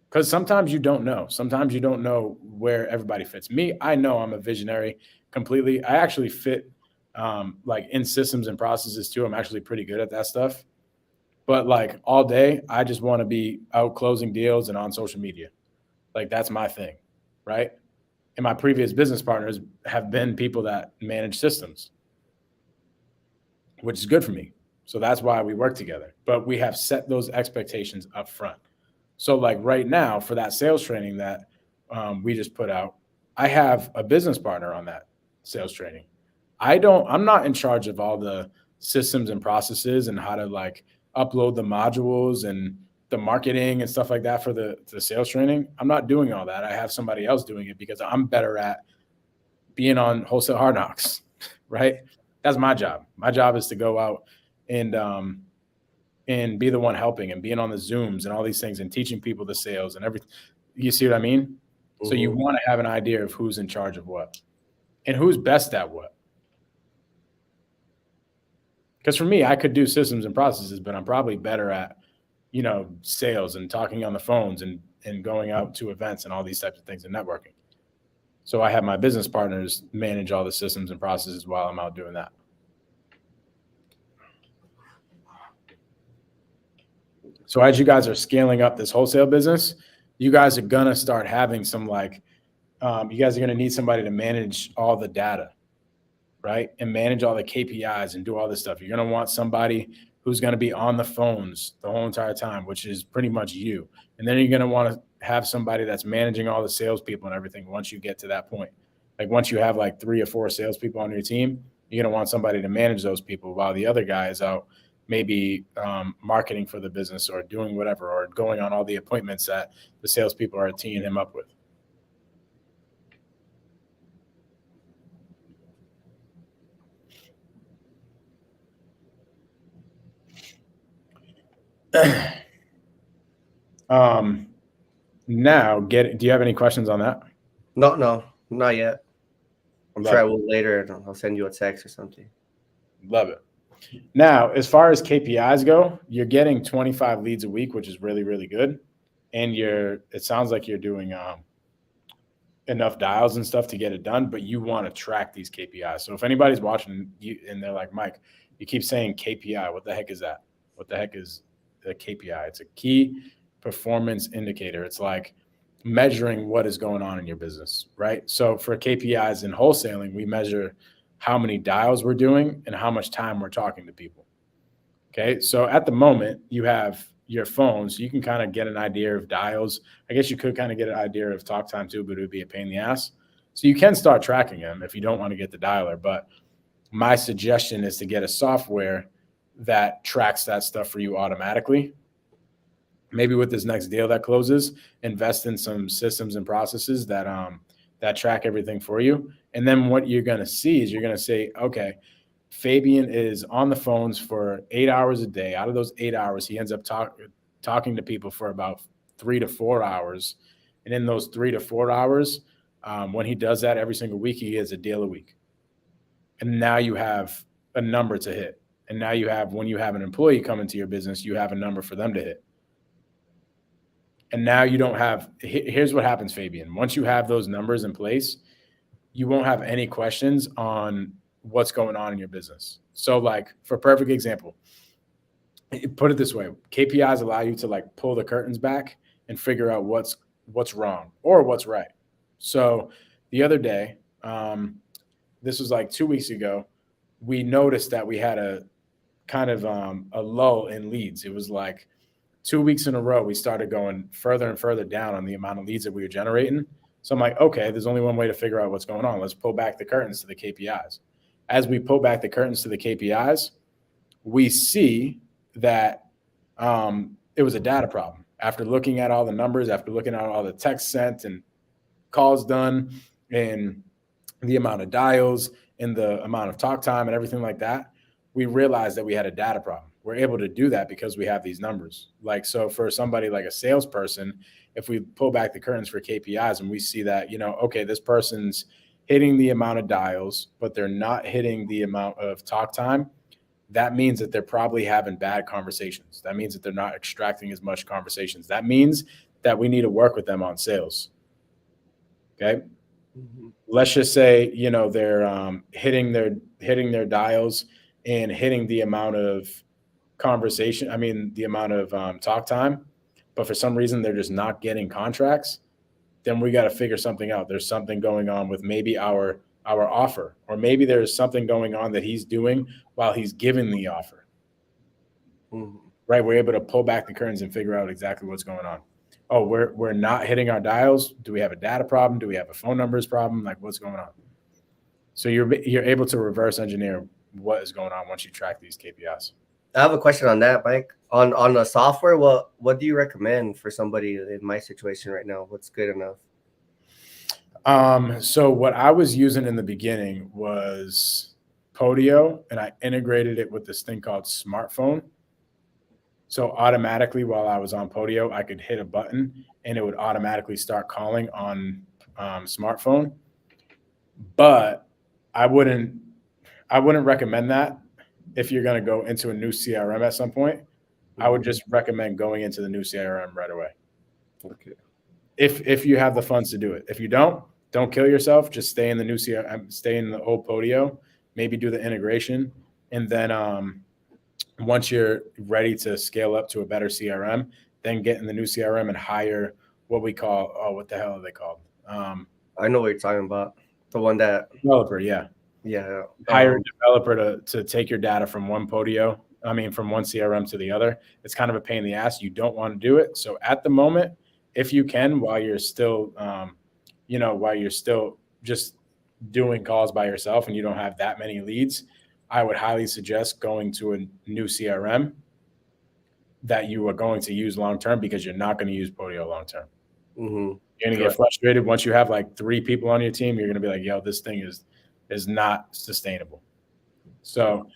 Because sometimes you don't know. Sometimes you don't know where everybody fits. Me, I know I'm a visionary completely. I actually fit like in systems and processes too. I'm actually pretty good at that stuff. But like all day, I just want to be out closing deals and on social media. Like that's my thing, right? And my previous business partners have been people that manage systems, which is good for me. So that's why we work together. But we have set those expectations up front. So like right now for that sales training that we just put out, I have a business partner on that sales training. I'm not in charge of all the systems and processes and how to like upload the modules and the marketing and stuff like that for the sales training. I'm not doing all that. I have somebody else doing it because I'm better at being on Wholesale Hardknocks, right? That's my job. My job is to go out and be the one helping and being on the Zooms and all these things and teaching people the sales and everything. You see what I mean? So you want to have an idea of who's in charge of what and who's best at what. Because for me, I could do systems and processes, but I'm probably better at, sales and talking on the phones and going out to events and all these types of things and networking. So I have my business partners manage all the systems and processes while I'm out doing that. So as you guys are scaling up this wholesale business, you guys are going to start having some like, you guys are going to need somebody to manage all the data, right? And manage all the KPIs and do all this stuff. You're going to want somebody who's going to be on the phones the whole entire time, which is pretty much you. And then you're going to want to have somebody that's managing all the salespeople and everything once you get to that point. Like once you have like 3 or 4 salespeople on your team, you're going to want somebody to manage those people while the other guy is out maybe marketing for the business or doing whatever, or going on all the appointments that the salespeople are teeing him up with. Now, do you have any questions on that? No, not yet. I'm Love sure I it. will later. And I'll send you a text or something. Love it. Now, as far as KPIs go, you're getting 25 leads a week, which is really, really good. And it sounds like you're doing enough dials and stuff to get it done, but you want to track these KPIs. So if anybody's watching you and they're like, Mike, you keep saying KPI, what the heck is that? What the heck is a KPI? It's a key performance indicator. It's like measuring what is going on in your business, right? So for KPIs in wholesaling, we measure how many dials we're doing and how much time we're talking to people. Okay. So at the moment you have your phone, so you can kind of get an idea of dials. I guess you could kind of get an idea of talk time too, but it would be a pain in the ass. So you can start tracking them if you don't want to get the dialer. But my suggestion is to get a software that tracks that stuff for you automatically. Maybe with this next deal that closes, invest in some systems and processes that track everything for you. And then what you're going to see is you're going to say, okay, Fabian is on the phones for 8 hours a day. Out of those 8 hours, he ends up talking to people for about 3 to 4 hours. And in those 3 to 4 hours, when he does that every single week, he gets a deal a week. And now you have a number to hit. And now when you have an employee come into your business, you have a number for them to hit. And now you don't have, here's what happens, Fabian. Once you have those numbers in place, you won't have any questions on what's going on in your business. So like for a perfect example, put it this way, KPIs allow you to like pull the curtains back and figure out what's wrong or what's right. So the other day, this was like 2 weeks ago, we noticed that we had a kind of a lull in leads. It was like 2 weeks in a row, we started going further and further down on the amount of leads that we were generating. So I'm like, okay, there's only one way to figure out what's going on. Let's pull back the curtains to the KPIs. As we pull back the curtains to the KPIs, we see that it was a data problem. After looking at all the numbers, after looking at all the texts sent and calls done and the amount of dials and the amount of talk time and everything like that, we realized that we had a data problem. We're able to do that because we have these numbers. Like, so for somebody like a salesperson, if we pull back the curtains for KPIs and we see that, okay, this person's hitting the amount of dials, but they're not hitting the amount of talk time, that means that they're probably having bad conversations. That means that they're not extracting as much conversations. That means that we need to work with them on sales. Okay. Mm-hmm. Let's just say, they're hitting their dials and hitting the amount of conversation. The amount of talk time, but for some reason they're just not getting contracts. Then we got to figure something out. There's something going on with maybe our offer, or maybe there's something going on that he's doing while he's giving the offer. Mm-hmm. Right? We're able to pull back the curtains and figure out exactly what's going on. Oh, we're not hitting our dials. Do we have a data problem? Do we have a phone numbers problem? Like, what's going on? So you're able to reverse engineer what is going on once you track these KPIs. I have a question on that, Mike. On the software, what do you recommend for somebody in my situation right now? What's good enough? So what I was using in the beginning was Podio, and I integrated it with this thing called Smartphone. So automatically, while I was on Podio, I could hit a button and it would automatically start calling on Smartphone. But I wouldn't recommend that if you're going to go into a new CRM at some point. I would just recommend going into the new CRM right away. Okay. If you have the funds to do it. If you don't kill yourself. Just stay in the new CRM, stay in the old Podio, maybe do the integration. And then once you're ready to scale up to a better CRM, then get in the new CRM and hire what we call, what the hell are they called? I know what you're talking about. The one that developer. Yeah. Yeah. Hire a developer to take your data from one Podio. From one CRM to the other. It's kind of a pain in the ass. You don't want to do it. So at the moment, if you can, while you're still, just doing calls by yourself and you don't have that many leads, I would highly suggest going to a new CRM that you are going to use long-term, because you're not going to use Podio long-term. Mm-hmm. You're going to get frustrated. Once you have like 3 people on your team, you're going to be like, yo, this thing is not sustainable. So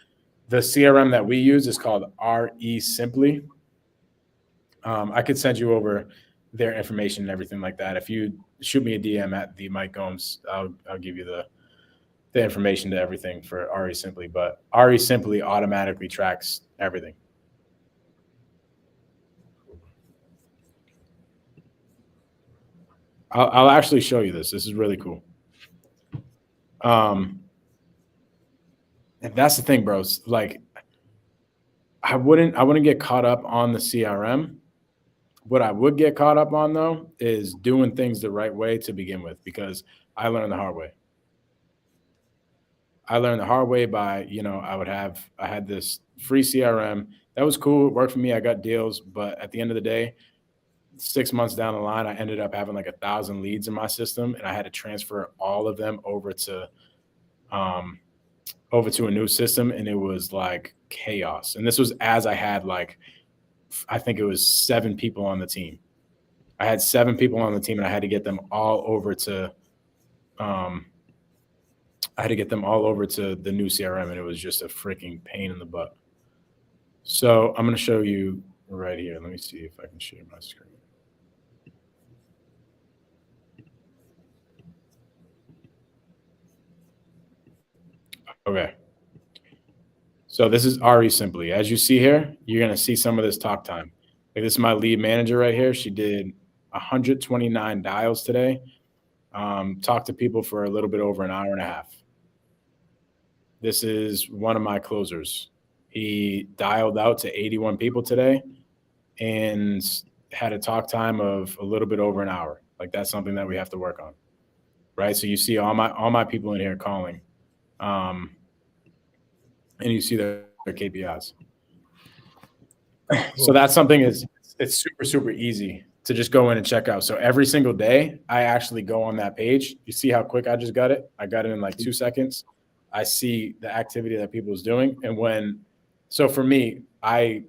the CRM that we use is called RE Simply. I could send you over their information and everything like that. If you shoot me a DM at the Mike Gomes, I'll give you the information to everything for RE Simply. But RE Simply automatically tracks everything. I'll actually show you this. This is really cool. And that's the thing, bros. Like, I wouldn't get caught up on the CRM. What I would get caught up on, though, is doing things the right way to begin with, because I learned the hard way. I learned the hard way by, I had this free CRM. That was cool. It worked for me. I got deals. But at the end of the day, 6 months down the line, I ended up having like 1,000 leads in my system, and I had to transfer all of them over to a new system, and it was like chaos. And this was as I had I think it was 7 people on the team. I had 7 people on the team, and I had to get them all over to the new CRM, and it was just a freaking pain in the butt. So I'm going to show you right here. Let me see if I can share my screen. Okay. So this is RE Simply. As you see here, you're going to see some of this talk time. Like, this is my lead manager right here. She did 129 dials today. Talked to people for a little bit over an hour and a half. This is one of my closers. He dialed out to 81 people today and had a talk time of a little bit over an hour. Like, that's something that we have to work on, right? So you see all my people in here calling. And you see their KPIs. So that's something it's super, super easy to just go in and check out. So every single day, I actually go on that page. You see how quick I just got it? I got it in like 2 seconds. I see the activity that people is doing. And so for me, I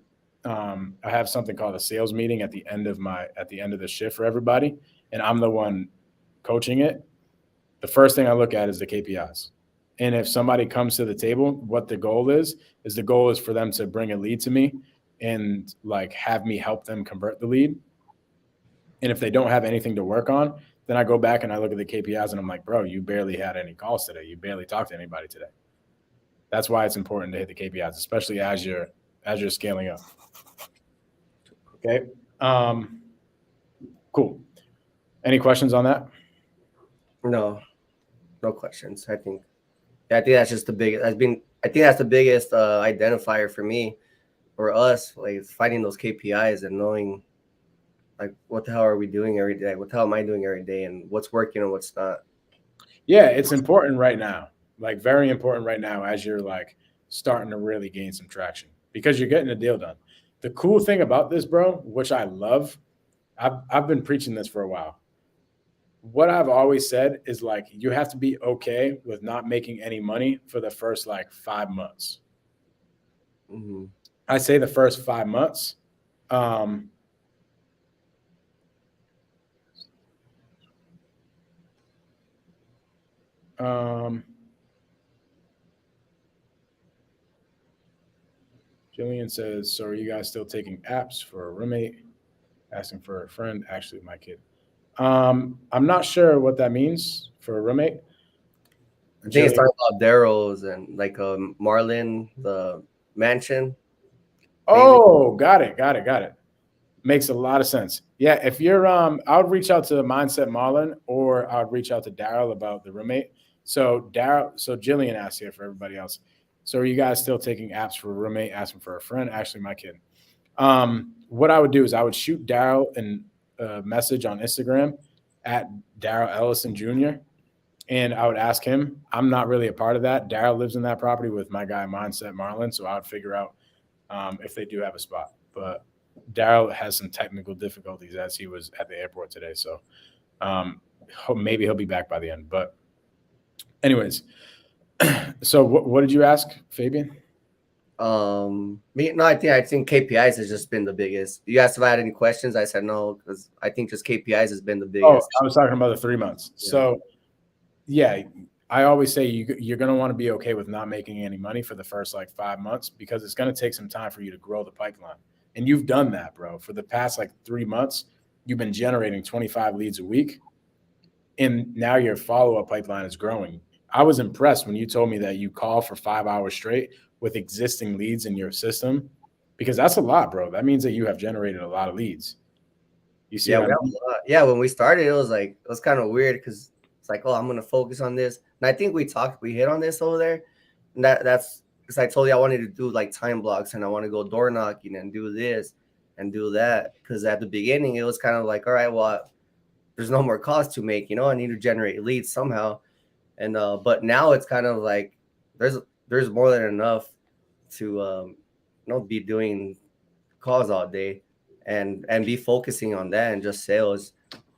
have something called a sales meeting at the end of the shift for everybody. And I'm the one coaching it. The first thing I look at is the KPIs. And if somebody comes to the table, what the goal is for them to bring a lead to me and like have me help them convert the lead. And if they don't have anything to work on, then I go back and I look at the KPIs and I'm like, bro, you barely had any calls today. You barely talked to anybody today. That's why it's important to hit the KPIs, especially as you're scaling up. Okay. Cool. Any questions on that? No questions. I think that's just the biggest. I think that's the biggest identifier for me, for us, like finding those KPIs and knowing, like, what the hell are we doing every day? What the hell am I doing every day, and what's working and what's not? Yeah, it's important right now, like very important right now, as you're like starting to really gain some traction because you're getting a deal done. The cool thing about this, bro, which I love, I've been preaching this for a while. What I've always said is, like, you have to be okay with not making any money for the first like 5 months. Mm-hmm. I say the first 5 months. Jillian says, so are you guys still taking apps for a roommate? Asking for a friend. Actually, my kid. I'm not sure what that means for a roommate. I think it's talking about Daryl's and like Marlin, the mansion. Oh, got it. Makes a lot of sense. Yeah, if you're I would reach out to Mindset Marlin, or I would reach out to Daryll about the roommate. So Jillian asked here for everybody else. So are you guys still taking apps for a roommate, asking for a friend? Actually, my kid. What I would do is I would shoot Daryll a message on Instagram at Daryll Ellison Jr. And I would ask him. I'm not really a part of that. Daryll lives in that property with my guy Mindset Marlin, so I would figure out if they do have a spot. But Daryll has some technical difficulties as he was at the airport today, so maybe he'll be back by the end. But anyways, so what did you ask, Fabian? I think KPIs has just been the biggest. You asked if I had any questions. I said no, because I think just KPIs has been the biggest. Oh, I was talking about the 3 months. Yeah. So yeah, I always say you're going to want to be okay with not making any money for the first like 5 months, because it's going to take some time for you to grow the pipeline. And you've done that, bro. For the past like 3 months, you've been generating 25 leads a week, and now your follow-up pipeline is growing. I was impressed when you told me that you call for 5 hours straight with existing leads in your system, because that's a lot, bro. That means that you have generated a lot of leads. You see Yeah, what I mean? when we started, it was kind of weird because it's like, oh, I'm gonna focus on this. And I think we hit on this over there. And that's because I told you I wanted to do like time blocks and I want to go door knocking and do this and do that. Because at the beginning, it was kind of like, all right, well, there's no more calls to make, I need to generate leads somehow. And but now it's kind of like there's more than enough to be doing calls all day and be focusing on that and just sales.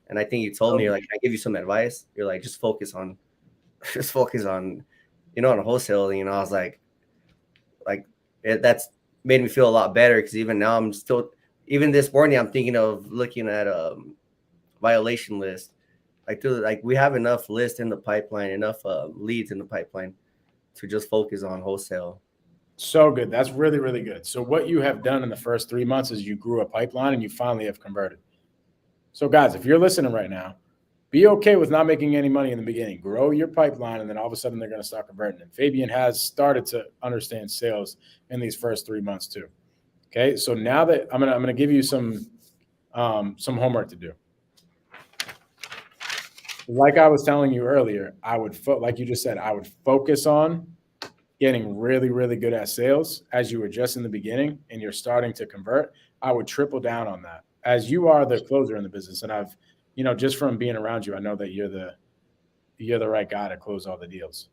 And I think you told me, you're like, can I give you some advice? You're like, just focus on on wholesaling. I was like that's made me feel a lot better, because even now even this morning I'm thinking of looking at violation list. We have enough lists in the pipeline, enough leads in the pipeline to just focus on wholesale. So good. That's really, really good. So what you have done in the first 3 months is you grew a pipeline and you finally have converted. So guys, if you're listening right now, be okay with not making any money in the beginning. Grow your pipeline, and then all of a sudden they're going to start converting. And Fabian has started to understand sales in these first 3 months too. Okay, so now that I'm gonna give you some homework to do. Like I was telling you earlier, like you just said, I would focus on getting really, really good at sales as you were just in the beginning and you're starting to convert. I would triple down on that, as you are the closer in the business. And I've, just from being around you, I know that you're the right guy to close all the deals.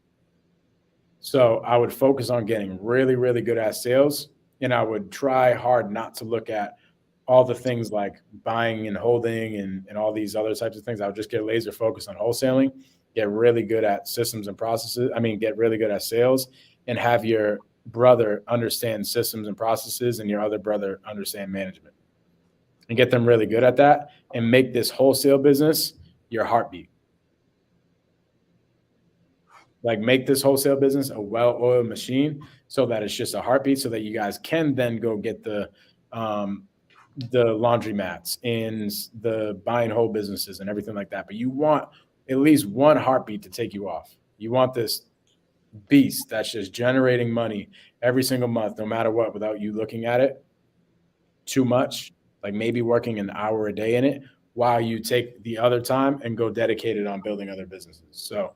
So I would focus on getting really, really good at sales. And I would try hard not to look at all the things like buying and holding and all these other types of things. I would just get laser focused on wholesaling, get really good at systems and processes. Get really good at sales, and have your brother understand systems and processes and your other brother understand management, and get them really good at that, and make this wholesale business your heartbeat. Like, make this wholesale business a well-oiled machine so that it's just a heartbeat, so that you guys can then go get the laundromats and the buy and hold businesses and everything like that. But you want at least one heartbeat to take you off. You want this beast that's just generating money every single month, no matter what, without you looking at it too much, like maybe working an hour a day in it, while you take the other time and go dedicate it on building other businesses. So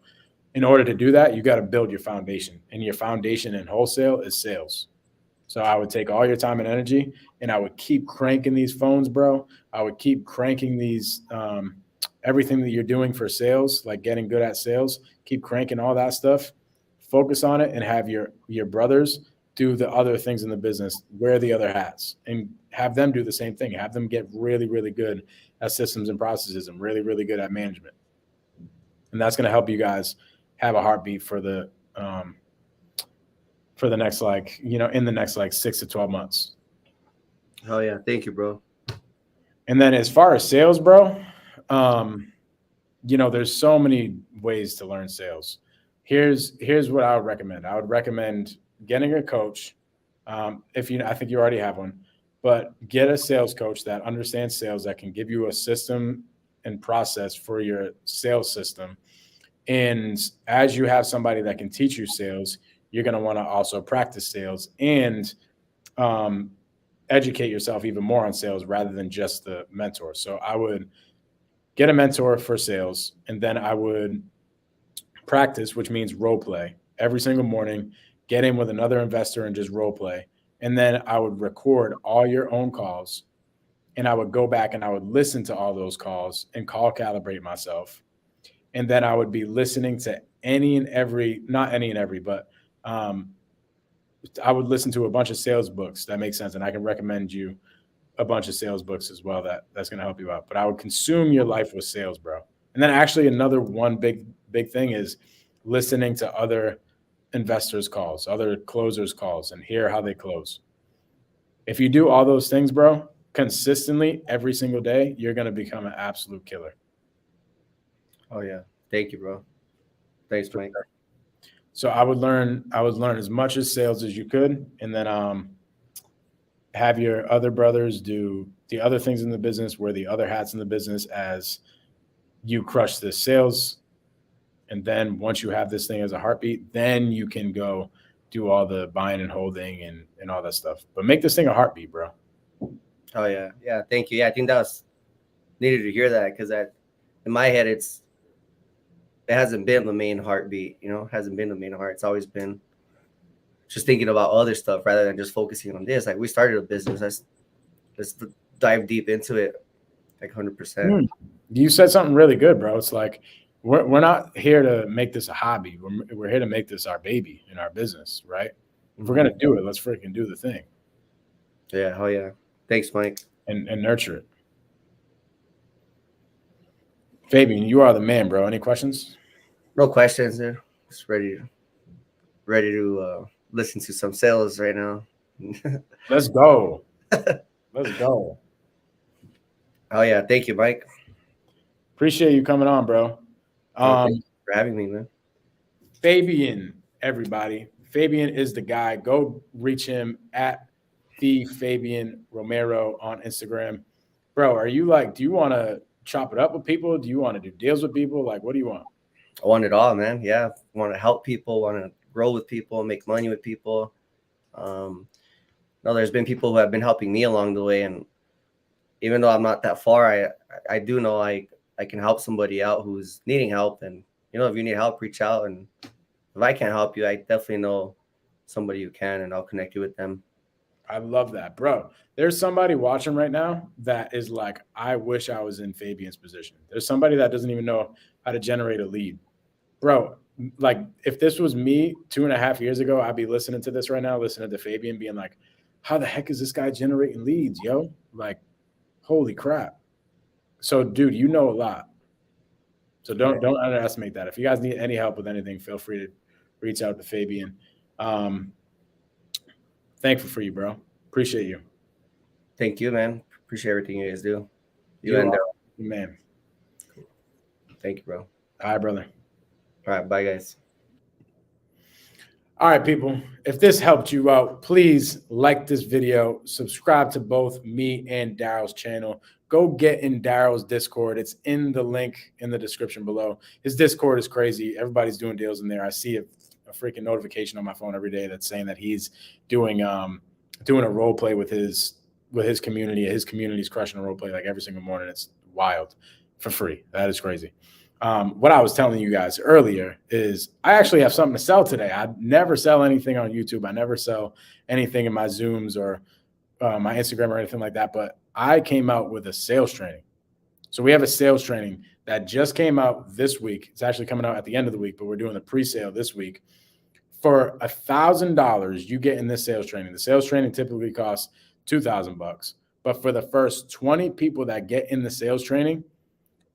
in order to do that, you got to build your foundation, and your foundation in wholesale is sales. So I would take all your time and energy, and I would keep cranking these phones, bro. I would keep cranking these, everything that you're doing for sales, like getting good at sales, keep cranking all that stuff, focus on it, and have your brothers do the other things in the business, wear the other hats, and have them do the same thing. Have them get really, really good at systems and processes and really, really good at management. And that's going to help you guys have a heartbeat for the next, in the next 6 to 12 months. Oh yeah. Thank you, bro. And then as far as sales, bro, there's so many ways to learn sales. Here's what I would recommend. I would recommend getting a coach. I think you already have one, but get a sales coach that understands sales, that can give you a system and process for your sales system. And as you have somebody that can teach you sales, you're going to want to also practice sales and educate yourself even more on sales, rather than just the mentor. So I would get a mentor for sales, and then I would practice, which means role play, every single morning. Get in with another investor and just role play. And then I would record all your own calls, and I would go back and I would listen to all those calls and call calibrate myself. And then I would be listening to I would listen to a bunch of sales books that make sense. And I can recommend you a bunch of sales books as well that's going to help you out. But I would consume your life with sales, bro. And then actually another one big thing is listening to other investors' calls, other closers' calls, and hear how they close. If you do all those things, bro, consistently every single day, you're going to become an absolute killer. Oh yeah. Thank you, bro. Thanks, Mike. So I would learn as much as sales as you could, and then have your other brothers do the other things in the business, wear the other hats in the business as you crush the sales. And then once you have this thing as a heartbeat, then you can go do all the buying and holding and all that stuff. But make this thing a heartbeat, bro. Oh yeah, yeah. Thank you. Yeah, I think that was needed to hear that because in my head it hasn't been the main heartbeat. You know, it hasn't been the main heart. It's always been just thinking about other stuff rather than just focusing on this. Like we started a business. Let's dive deep into it, like 100%. You said something really good, bro. It's like we're not here to make this a hobby. We're here to make this our baby in our business, right? If we're gonna do it, let's freaking do the thing. Yeah, oh yeah. Thanks, Mike. And nurture it. Fabian, you are the man, bro. Any questions? No questions, dude. Just ready to listen to some sales right now. Let's go. Let's go. Oh yeah, thank you, Mike. Appreciate you coming on, bro. Thanks for having me, man. Fabian, everybody. Fabian is the guy. Go reach him at the Fabian Romero on Instagram. Bro, are you like, do you want to chop it up with people? Do you want to do deals with people? Like, what do you want? I want it all, man. Yeah. Want to help people, want to grow with people, make money with people. No, there's been people who have been helping me along the way. And even though I'm not that far, I do know I can help somebody out who's needing help. And, you know, if you need help, reach out. And if I can't help you, I definitely know somebody who can, and I'll connect you with them. I love that, bro. There's somebody watching right now that is like, I wish I was in Fabian's position. There's somebody that doesn't even know how to generate a lead. Bro, like if this was me 2.5 years ago, I'd be listening to this right now, listening to Fabian being like, how the heck is this guy generating leads, yo? Like, holy crap. So, dude, you know a lot. So don't underestimate that. If you guys need any help with anything, feel free to reach out to Fabian. Thankful for you, bro. Appreciate you. Thank you, man. Appreciate everything you guys do. You and man. Thank you, bro. All right, brother. All right, bye, guys. All right, people. If this helped you out, please like this video, subscribe to both me and Daryll's channel. Go get in Daryl's Discord. It's in the link in the description below. His Discord is crazy. Everybody's doing deals in there. I see a freaking notification on my phone every day that's saying that he's doing a role play with his community. His community's crushing a role play like every single morning. It's wild for free. That is crazy. What I was telling you guys earlier is I actually have something to sell today. I never sell anything on YouTube. I never sell anything in my Zooms or my Instagram or anything like that. But I came out with a sales training. So we have a sales training that just came out this week. It's actually coming out at the end of the week, but we're doing the pre-sale this week. For $1,000, you get in this sales training. The sales training typically costs $2,000, but for the first 20 people that get in the sales training,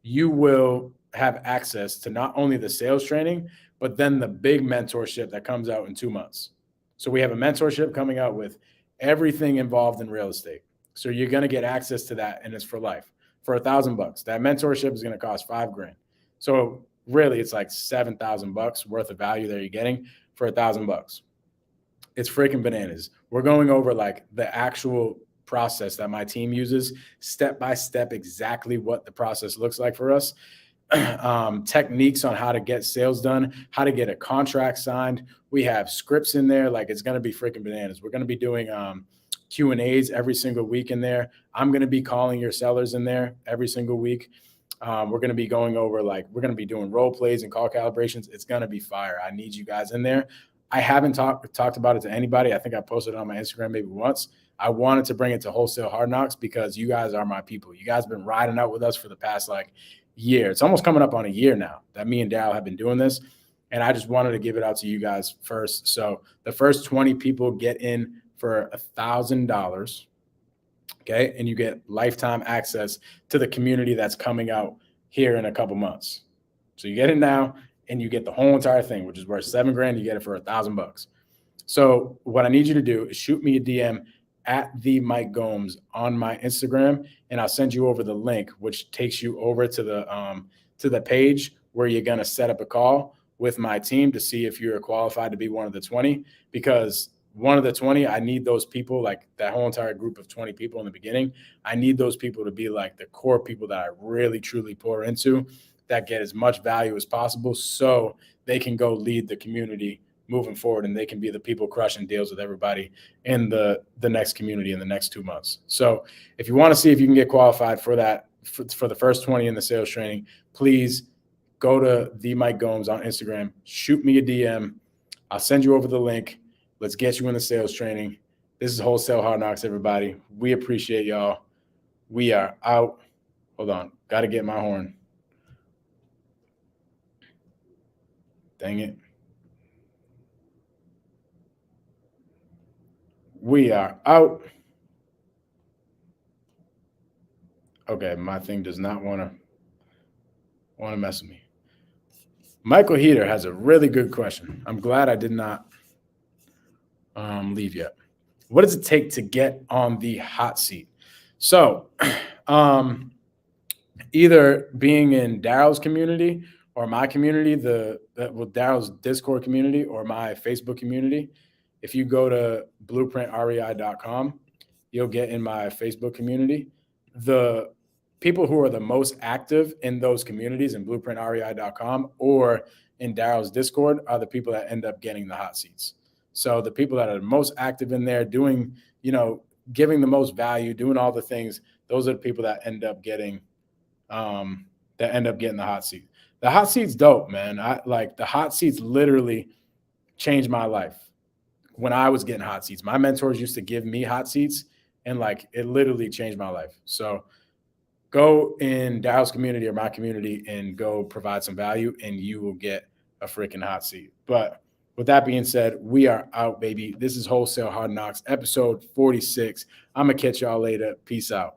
you will have access to not only the sales training, but then the big mentorship that comes out in 2 months. So we have a mentorship coming out with everything involved in real estate. So you're going to get access to that, and it's for life for $1,000. That mentorship is going to cost $5,000. So really, it's like $7,000 worth of value that you're getting for $1,000. It's freaking bananas. We're going over like the actual process that my team uses, step by step, exactly what the process looks like for us. Techniques on how to get sales done, how to get a contract signed. We have scripts in there. Like, it's going to be freaking bananas. We're going to be doing Q&As every single week in there. I'm going to be calling your sellers in there every single week. We're going to be going over, like, we're going to be doing role plays and call calibrations. It's going to be fire. I need you guys in there. I haven't talked about it to anybody. I think I posted it on my Instagram maybe once. I wanted to bring it to Wholesale Hardknocks because you guys are my people. You guys have been riding out with us for the past year. It's almost coming up on a year now that me and Daryll have been doing this. And I just wanted to give it out to you guys first. So the first 20 people get in for $1,000. Okay. And you get lifetime access to the community that's coming out here in a couple months. So you get it now and you get the whole entire thing, which is worth $7,000. You get it for $1,000. So what I need you to do is shoot me a DM at the Mike Gomes on my Instagram, and I'll send you over the link, which takes you over to the page where you're going to set up a call with my team to see if you're qualified to be one of the 20, because one of the 20, I need those people, like that whole entire group of 20 people in the beginning. I need those people to be like the core people that I really, truly pour into, that get as much value as possible so they can go lead the community moving forward, and they can be the people crushing deals with everybody in the next community in the next 2 months. So if you want to see if you can get qualified for that, for the first 20 in the sales training, please go to the Mike Gomes on Instagram, shoot me a DM. I'll send you over the link. Let's get you in the sales training. This is Wholesale Hardknocks, everybody. We appreciate y'all. We are out. Hold on. Got to get my horn. Dang it. We are out. Okay, my thing does not want to mess with me. Michael Heater has a really good question. I'm glad I did not leave yet. What does it take to get on the hot seat? So either being in Daryll's community or my community, Daryll's Discord community or my Facebook community. If you go to blueprintrei.com, you'll get in my Facebook community. The people who are the most active in those communities in blueprintrei.com or in Daryll's Discord are the people that end up getting the hot seats. So the people that are most active in there doing, giving the most value, doing all the things, those are the people that end up getting the hot seat. The hot seat's dope, man. The hot seats literally changed my life. When I was getting hot seats, my mentors used to give me hot seats, and it literally changed my life. So go in Daryll's community or my community and go provide some value, and you will get a freaking hot seat. But with that being said, we are out, baby. This is Wholesale Hardknocks, episode 46. I'm going to catch y'all later. Peace out.